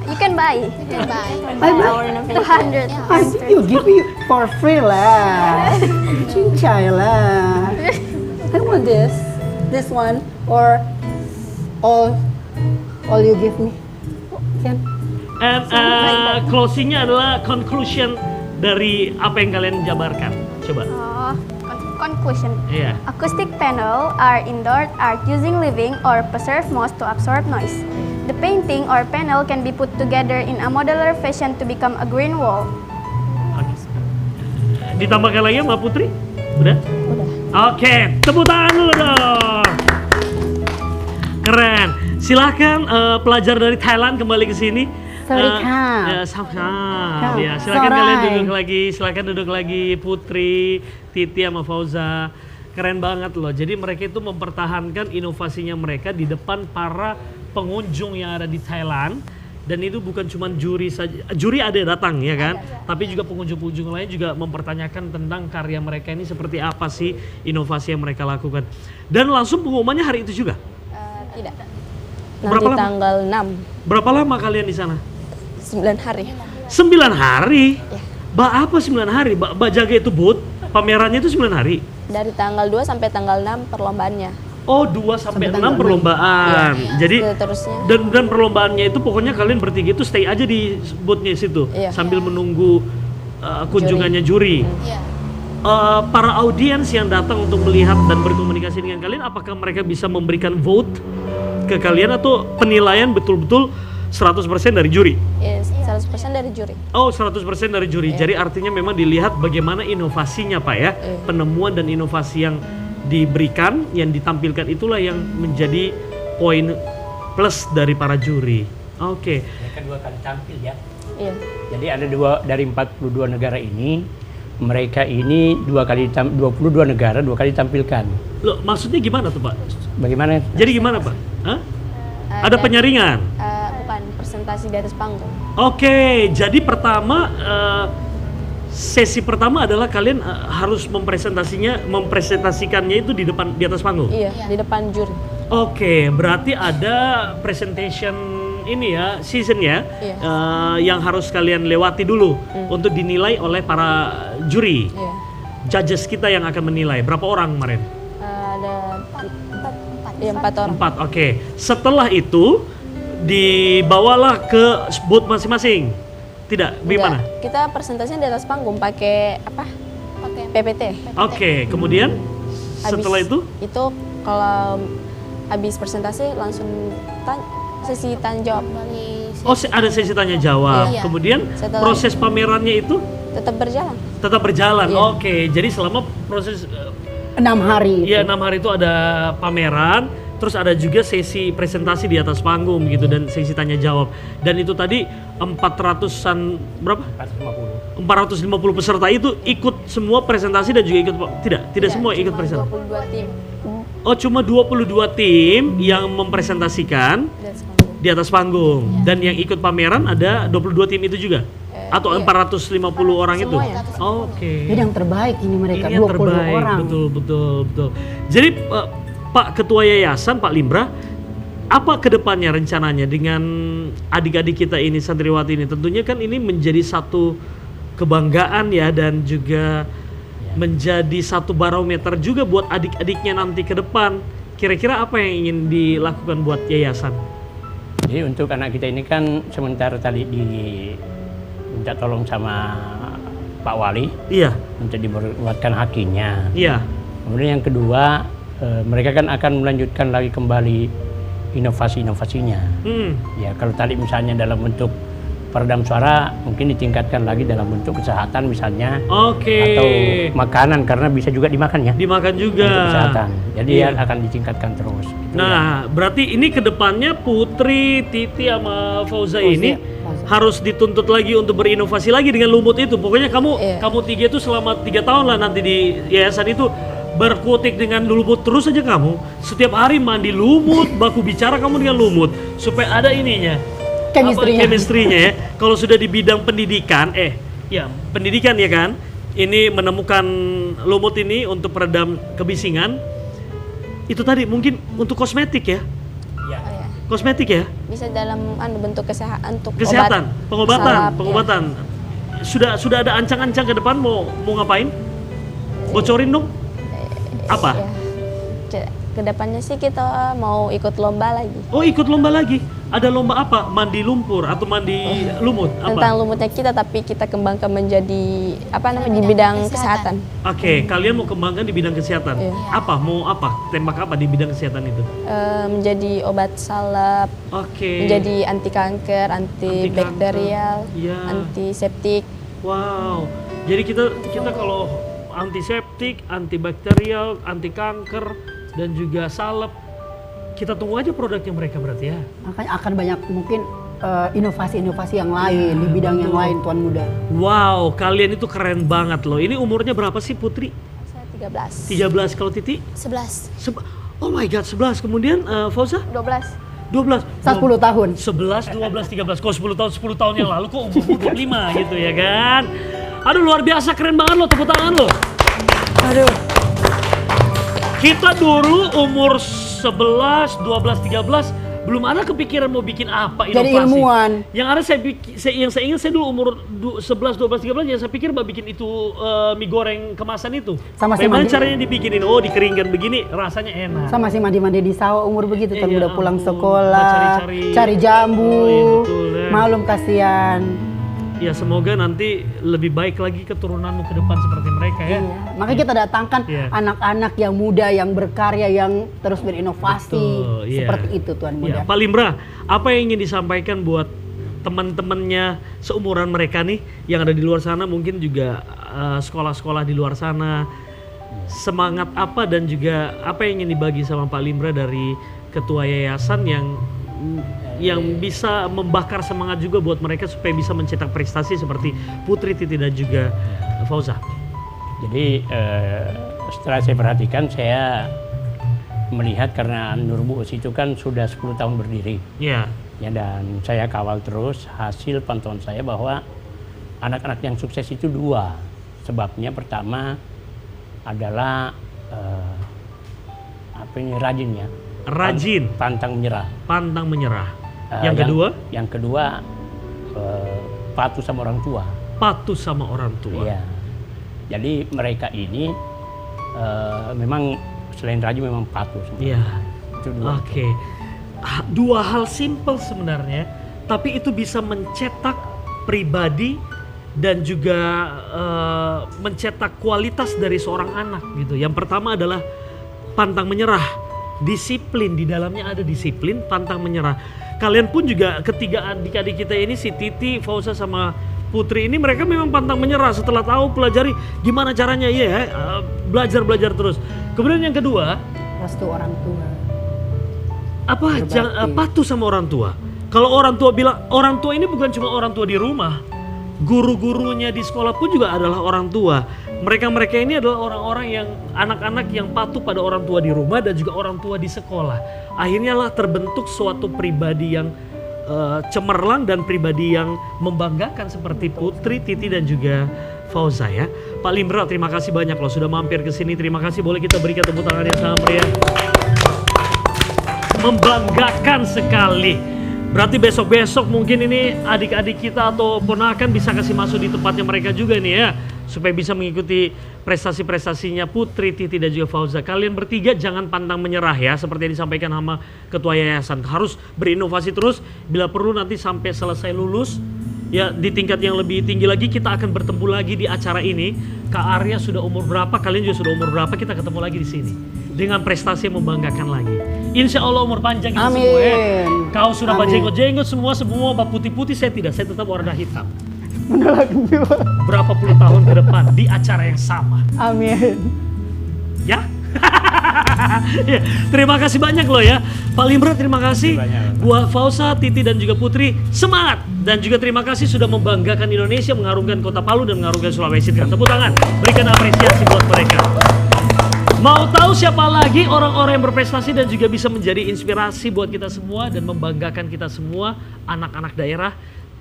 [SPEAKER 7] You can buy.
[SPEAKER 8] You can buy.
[SPEAKER 2] I buy.
[SPEAKER 5] Our innovation.
[SPEAKER 7] 200.
[SPEAKER 2] You give me for free lah. Cincai lah. I want this. This one or all you give me. Can?
[SPEAKER 3] And closingnya adalah conclusion dari apa yang kalian jabarkan. Coba.
[SPEAKER 7] Conclusion.
[SPEAKER 3] Iya.
[SPEAKER 7] Acoustic panel are indoor art using living or preserved moss to absorb noise. The painting or panel can be put together in a modular fashion to become a green wall.
[SPEAKER 3] Ditambahkan lagi Mbak Putri? Udah?
[SPEAKER 5] Udah.
[SPEAKER 3] Oke, tepuk tangan dulu dong. Keren. Silahkan pelajar dari Thailand kembali ke sini. Sama. Ya, silakan kalian duduk lagi. Silakan duduk lagi, Putri, Titi sama Fauza. Keren banget loh. Jadi mereka itu mempertahankan inovasinya mereka di depan para pengunjung yang ada di Thailand. Dan itu bukan cuma juri saja. Juri ada datang ya kan? Tapi juga pengunjung-pengunjung lain juga mempertanyakan tentang karya mereka ini seperti apa sih inovasi yang mereka lakukan. Dan langsung pengumumannya hari itu juga.
[SPEAKER 5] Tidak.
[SPEAKER 3] Berapa
[SPEAKER 5] Nanti
[SPEAKER 3] lama?
[SPEAKER 5] tanggal 6,
[SPEAKER 3] Berapa lama kalian di sana?
[SPEAKER 5] 9 hari.
[SPEAKER 3] 9 hari?
[SPEAKER 5] Ya.
[SPEAKER 3] Apa 9 hari? Mbak jaga itu booth, pamerannya itu 9 hari?
[SPEAKER 5] Dari tanggal 2 sampai tanggal 6 perlombaannya.
[SPEAKER 3] Oh 2 sampai 6
[SPEAKER 2] tanggal
[SPEAKER 3] perlombaan. Jadi
[SPEAKER 5] Seterusnya.
[SPEAKER 3] dan perlombaannya itu pokoknya kalian bertiga itu stay aja di boothnya situ
[SPEAKER 5] Iya.
[SPEAKER 3] sambil menunggu kunjungannya juri.
[SPEAKER 8] Iya.
[SPEAKER 3] Para audiens yang datang untuk melihat dan berkomunikasi dengan kalian, apakah mereka bisa memberikan vote ke kalian atau penilaian betul-betul 100% dari juri?
[SPEAKER 5] Yes, 100% dari juri.
[SPEAKER 3] Oh, 100% dari juri. Jadi artinya memang dilihat bagaimana inovasinya, Pak ya. Penemuan dan inovasi yang diberikan, yang ditampilkan itulah yang menjadi poin plus dari para juri. Oke.
[SPEAKER 4] Mereka 2 kali tampil ya.
[SPEAKER 5] Iya.
[SPEAKER 4] Jadi ada dari 42 negara ini, mereka ini 22 negara 2 kali tampilkan.
[SPEAKER 3] Loh, maksudnya gimana tuh, Pak?
[SPEAKER 4] Bagaimana?
[SPEAKER 3] Jadi gimana, Pak? Hah? Ada penyaringan?
[SPEAKER 5] Bukan presentasi di atas panggung.
[SPEAKER 3] Oke, jadi pertama sesi pertama adalah kalian harus mempresentasikannya itu di atas panggung.
[SPEAKER 5] Iya, di depan juri.
[SPEAKER 3] Oke, berarti ada presentation ini ya, season ya,
[SPEAKER 5] Iya.
[SPEAKER 3] yang harus kalian lewati dulu untuk dinilai oleh para juri.
[SPEAKER 5] Iya.
[SPEAKER 3] Judges kita yang akan menilai. Berapa orang kemarin?
[SPEAKER 5] Ada 4 orang.
[SPEAKER 3] 4, oke. Setelah itu dibawalah ke booth masing-masing. Tidak, gimana?
[SPEAKER 5] Enggak, kita presentasinya di atas panggung pakai apa?
[SPEAKER 8] Pakai
[SPEAKER 5] PPT.
[SPEAKER 3] Oke, kemudian
[SPEAKER 5] Habis
[SPEAKER 3] setelah itu?
[SPEAKER 5] kalau habis presentasi langsung sesi tanya jawab.
[SPEAKER 8] kembali.
[SPEAKER 3] Oh, ada sesi tanya jawab.
[SPEAKER 8] Iya.
[SPEAKER 3] Kemudian
[SPEAKER 5] Setelah-
[SPEAKER 3] proses pamerannya itu
[SPEAKER 5] Tetap berjalan.
[SPEAKER 3] tetap berjalan.
[SPEAKER 5] Iya.
[SPEAKER 3] Oke, jadi selama proses
[SPEAKER 2] 6 hari.
[SPEAKER 3] Iya, 6 hari itu ada pameran, terus ada juga sesi presentasi di atas panggung gitu dan sesi tanya jawab. Dan itu tadi 400-an berapa? 450 peserta itu ikut semua presentasi dan juga ikut tidak semua ikut presentasi.
[SPEAKER 5] 22 tim
[SPEAKER 3] Oh, cuma 22 tim yang mempresentasikan
[SPEAKER 5] di atas panggung.
[SPEAKER 3] di atas panggung dan yang ikut pameran ada 22 tim itu juga. Atau
[SPEAKER 5] Iya.
[SPEAKER 3] 450 orang itu.
[SPEAKER 5] Semuanya.
[SPEAKER 3] Oke.
[SPEAKER 2] Jadi yang terbaik ini mereka,
[SPEAKER 3] Ini yang
[SPEAKER 2] 22
[SPEAKER 3] terbaik,
[SPEAKER 2] orang.
[SPEAKER 3] betul. Jadi Pak Ketua Yayasan, Pak Limbra, apa kedepannya rencananya dengan adik-adik kita ini, santriwati ini? Tentunya kan ini menjadi satu kebanggaan ya dan juga menjadi satu barometer juga buat adik-adiknya nanti ke depan. Kira-kira apa yang ingin dilakukan buat yayasan?
[SPEAKER 4] Jadi untuk anak kita ini kan sementara tadi diminta tolong sama Pak Wali
[SPEAKER 3] Iya,
[SPEAKER 4] untuk dibuatkan hakinya.
[SPEAKER 3] iya.
[SPEAKER 4] Kemudian yang kedua, mereka kan akan melanjutkan lagi kembali inovasi-inovasinya. Ya kalau tadi misalnya dalam bentuk peredam suara, mungkin ditingkatkan lagi dalam bentuk kesehatan misalnya.
[SPEAKER 3] Oke.
[SPEAKER 4] Atau makanan, karena bisa juga dimakan ya.
[SPEAKER 3] Dimakan juga.
[SPEAKER 4] Untuk kesehatan. Jadi
[SPEAKER 3] Iya.
[SPEAKER 4] ya akan ditingkatkan terus. Gitu
[SPEAKER 3] Nah, berarti ini kedepannya Putri, Titi, sama Fauza ini harus dituntut lagi untuk berinovasi lagi dengan lumut itu. Pokoknya kamu tiga itu selama 3 tahun lah nanti di yayasan itu berkutik dengan lumut terus aja kamu. Setiap hari mandi lumut, baku bicara kamu dengan lumut supaya ada ininya. Chemistry-nya ya. Kalau sudah di bidang pendidikan, pendidikan ya kan, ini menemukan lumut ini untuk peredam kebisingan. Itu tadi mungkin untuk kosmetik ya? Kosmetik ya?
[SPEAKER 5] Bisa dalam bentuk kesehatan untuk
[SPEAKER 3] Kesehatan,
[SPEAKER 5] salap,
[SPEAKER 3] pengobatan. Sudah ada ancang-ancang ke depan mau ngapain? Bocorin dong. Apa?
[SPEAKER 5] Kedepannya sih kita mau ikut lomba lagi.
[SPEAKER 3] Oh, ikut lomba lagi. Ada lomba apa? Mandi lumpur atau mandi lumut? Apa?
[SPEAKER 5] Tentang lumutnya kita, tapi kita kembangkan menjadi di bidang kesehatan.
[SPEAKER 3] Oke, kalian mau kembangkan di bidang kesehatan.
[SPEAKER 5] Iya.
[SPEAKER 3] Apa? Mau apa? Tembak apa di bidang kesehatan itu?
[SPEAKER 5] Menjadi obat salep,
[SPEAKER 3] Oke.
[SPEAKER 5] menjadi anti kanker, antibakterial,
[SPEAKER 3] Iya.
[SPEAKER 5] antiseptik.
[SPEAKER 3] Wow. Jadi kita kalau antiseptik, antibakterial, anti kanker dan juga salep, kita tunggu aja produknya mereka berarti ya.
[SPEAKER 2] Makanya akan banyak mungkin inovasi-inovasi yang lain di bidang yang lain, Tuan Muda.
[SPEAKER 3] Wow, kalian itu keren banget loh. Ini umurnya berapa sih Putri?
[SPEAKER 5] Saya 13.
[SPEAKER 3] 13, kalau Titi?
[SPEAKER 8] 11.
[SPEAKER 3] Oh my god, 11. Kemudian Fauza?
[SPEAKER 5] 12.
[SPEAKER 3] 12.
[SPEAKER 2] 10 tahun.
[SPEAKER 3] 11, 12, 13. Kok 10 tahun yang lalu kok umurmu 25 gitu ya kan? Aduh, luar biasa, keren banget loh, tepuk tangan loh.
[SPEAKER 2] Aduh.
[SPEAKER 3] Kita dulu umur 11, 12, 13 belum ada kepikiran mau bikin apa inovasi.
[SPEAKER 2] Jadi ilmuwan.
[SPEAKER 3] Yang ada yang saya ingat saya dulu umur 11, 12, 13 yang saya pikir bikin itu mie goreng kemasan itu.
[SPEAKER 2] Sama si
[SPEAKER 3] Bagaimana
[SPEAKER 2] mandi.
[SPEAKER 3] caranya dibikinin? Oh, dikeringkan begini rasanya enak.
[SPEAKER 2] Sama masih mandi-mandi di sawah umur begitu, Tuan
[SPEAKER 3] Iya,
[SPEAKER 2] Muda pulang
[SPEAKER 3] ampun.
[SPEAKER 2] sekolah,
[SPEAKER 3] Cari-cari.
[SPEAKER 2] cari jambu.
[SPEAKER 3] Oh, iya, betul, ya.
[SPEAKER 2] Malum kasihan.
[SPEAKER 3] Ya semoga nanti lebih baik lagi keturunanmu ke depan seperti mereka ya.
[SPEAKER 2] Iya. Makanya kita datangkan
[SPEAKER 3] Iya.
[SPEAKER 2] anak-anak yang muda, yang berkarya, yang terus berinovasi.
[SPEAKER 3] Betul, iya.
[SPEAKER 2] Seperti itu, Tuan Muda.
[SPEAKER 3] Ya, Pak Limra, apa yang ingin disampaikan buat teman-temannya seumuran mereka nih yang ada di luar sana, mungkin juga sekolah-sekolah di luar sana, semangat apa dan juga apa yang ingin dibagi sama Pak Limra dari ketua yayasan yang bisa membakar semangat juga buat mereka supaya bisa mencetak prestasi seperti Putri, Titi dan juga Fauza.
[SPEAKER 4] Jadi setelah saya perhatikan, saya melihat karena Nur Buus itu kan sudah 10 tahun berdiri.
[SPEAKER 3] Iya.
[SPEAKER 4] Ya, dan saya kawal terus hasil pantauan saya bahwa anak-anak yang sukses itu 2. Sebabnya pertama adalah rajin ya.
[SPEAKER 3] Rajin.
[SPEAKER 4] Pantang menyerah.
[SPEAKER 3] Pantang menyerah. Yang kedua?
[SPEAKER 4] Yang kedua patuh sama orang tua.
[SPEAKER 3] Patuh sama orang tua.
[SPEAKER 4] Iya. Jadi mereka ini memang selain rajin memang patuh.
[SPEAKER 3] Iya.
[SPEAKER 4] Itu 2.
[SPEAKER 3] Oke. 2 hal simpel sebenarnya, tapi itu bisa mencetak pribadi dan juga mencetak kualitas dari seorang anak gitu. Yang pertama adalah pantang menyerah, disiplin, di dalamnya ada disiplin, pantang menyerah. Kalian pun juga ketiga adik-adik kita ini, si Titi, Fauza sama Putri ini, mereka memang pantang menyerah setelah tahu pelajari gimana caranya ya, belajar terus. Kemudian yang kedua,
[SPEAKER 2] Restu orang tua.
[SPEAKER 3] apa? Patuh sama orang tua. Kalau orang tua bilang, orang tua ini bukan cuma orang tua di rumah, guru-gurunya di sekolah pun juga adalah orang tua. Mereka ini adalah orang-orang yang anak-anak yang patuh pada orang tua di rumah dan juga orang tua di sekolah. Akhirnya lah terbentuk suatu pribadi yang cemerlang dan pribadi yang membanggakan seperti Putri, Titi dan juga Fauza ya. Pak Limra, terima kasih banyak loh sudah mampir ke sini. Terima kasih, boleh kita berikan tepuk tangan yang sangat meriah. Membanggakan sekali. Berarti besok-besok mungkin ini adik-adik kita atau ponakan bisa kasih masuk di tempatnya mereka juga nih ya. supaya bisa mengikuti prestasi-prestasinya Putri, Titi, dan juga Fauza. Kalian bertiga jangan pantang menyerah ya, seperti yang disampaikan sama Ketua Yayasan. Harus berinovasi terus, bila perlu nanti sampai selesai lulus, ya di tingkat yang lebih tinggi lagi kita akan bertemu lagi di acara ini. Kak Arya sudah umur berapa, kalian juga sudah umur berapa, kita ketemu lagi di sini. Dengan prestasi yang membanggakan lagi. Insya Allah umur panjang kita
[SPEAKER 2] Amin.
[SPEAKER 3] semua ya. Kau sudah
[SPEAKER 2] Amin.
[SPEAKER 3] berjenggot-jenggot semua putih-putih, saya tidak, saya tetap warna hitam.
[SPEAKER 2] Menolak Pak.
[SPEAKER 3] Berapa puluh tahun ke depan di acara yang sama.
[SPEAKER 2] Amin.
[SPEAKER 3] Ya? Ya, terima kasih banyak loh ya. Pak Limra terima kasih. Buat Fauza, Titi dan juga Putri semangat. Dan juga terima kasih sudah membanggakan Indonesia, mengharumkan Kota Palu dan mengharumkan Sulawesi. Tepuk tangan, berikan apresiasi buat mereka. Mau tahu siapa lagi orang-orang yang berprestasi dan juga bisa menjadi inspirasi buat kita semua dan membanggakan kita semua, anak-anak daerah?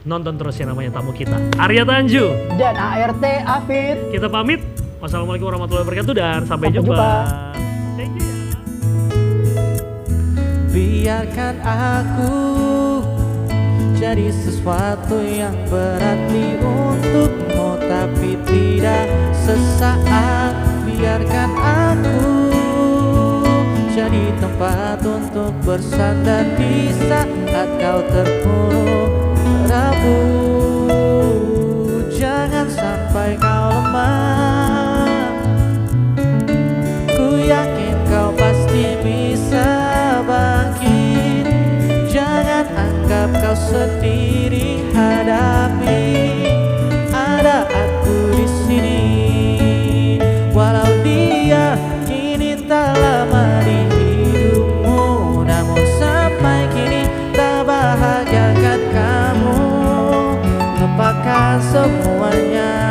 [SPEAKER 3] Nonton terus yang namanya Tamu Kita. Arya Tanju
[SPEAKER 2] Dan ART Afid.
[SPEAKER 3] kita pamit. Wassalamualaikum warahmatullahi wabarakatuh dan sampai
[SPEAKER 2] Sampai
[SPEAKER 3] jumpa.
[SPEAKER 2] jumpa.
[SPEAKER 3] Thank you ya.
[SPEAKER 1] Biarkan aku jadi sesuatu yang berarti untukmu, tapi tidak sesaat. Biarkan aku jadi tempat untuk bersandar di saat kau terpuruk rapuh. Jangan sampai kau lemah, ku yakin kau pasti bisa bangkit. Jangan anggap kau sendiri, hadapi, ada aku di sini. Walau dia kini tak lama di hidupmu, namun sampai kini tak bahagiakan kamu. Lupakan semuanya.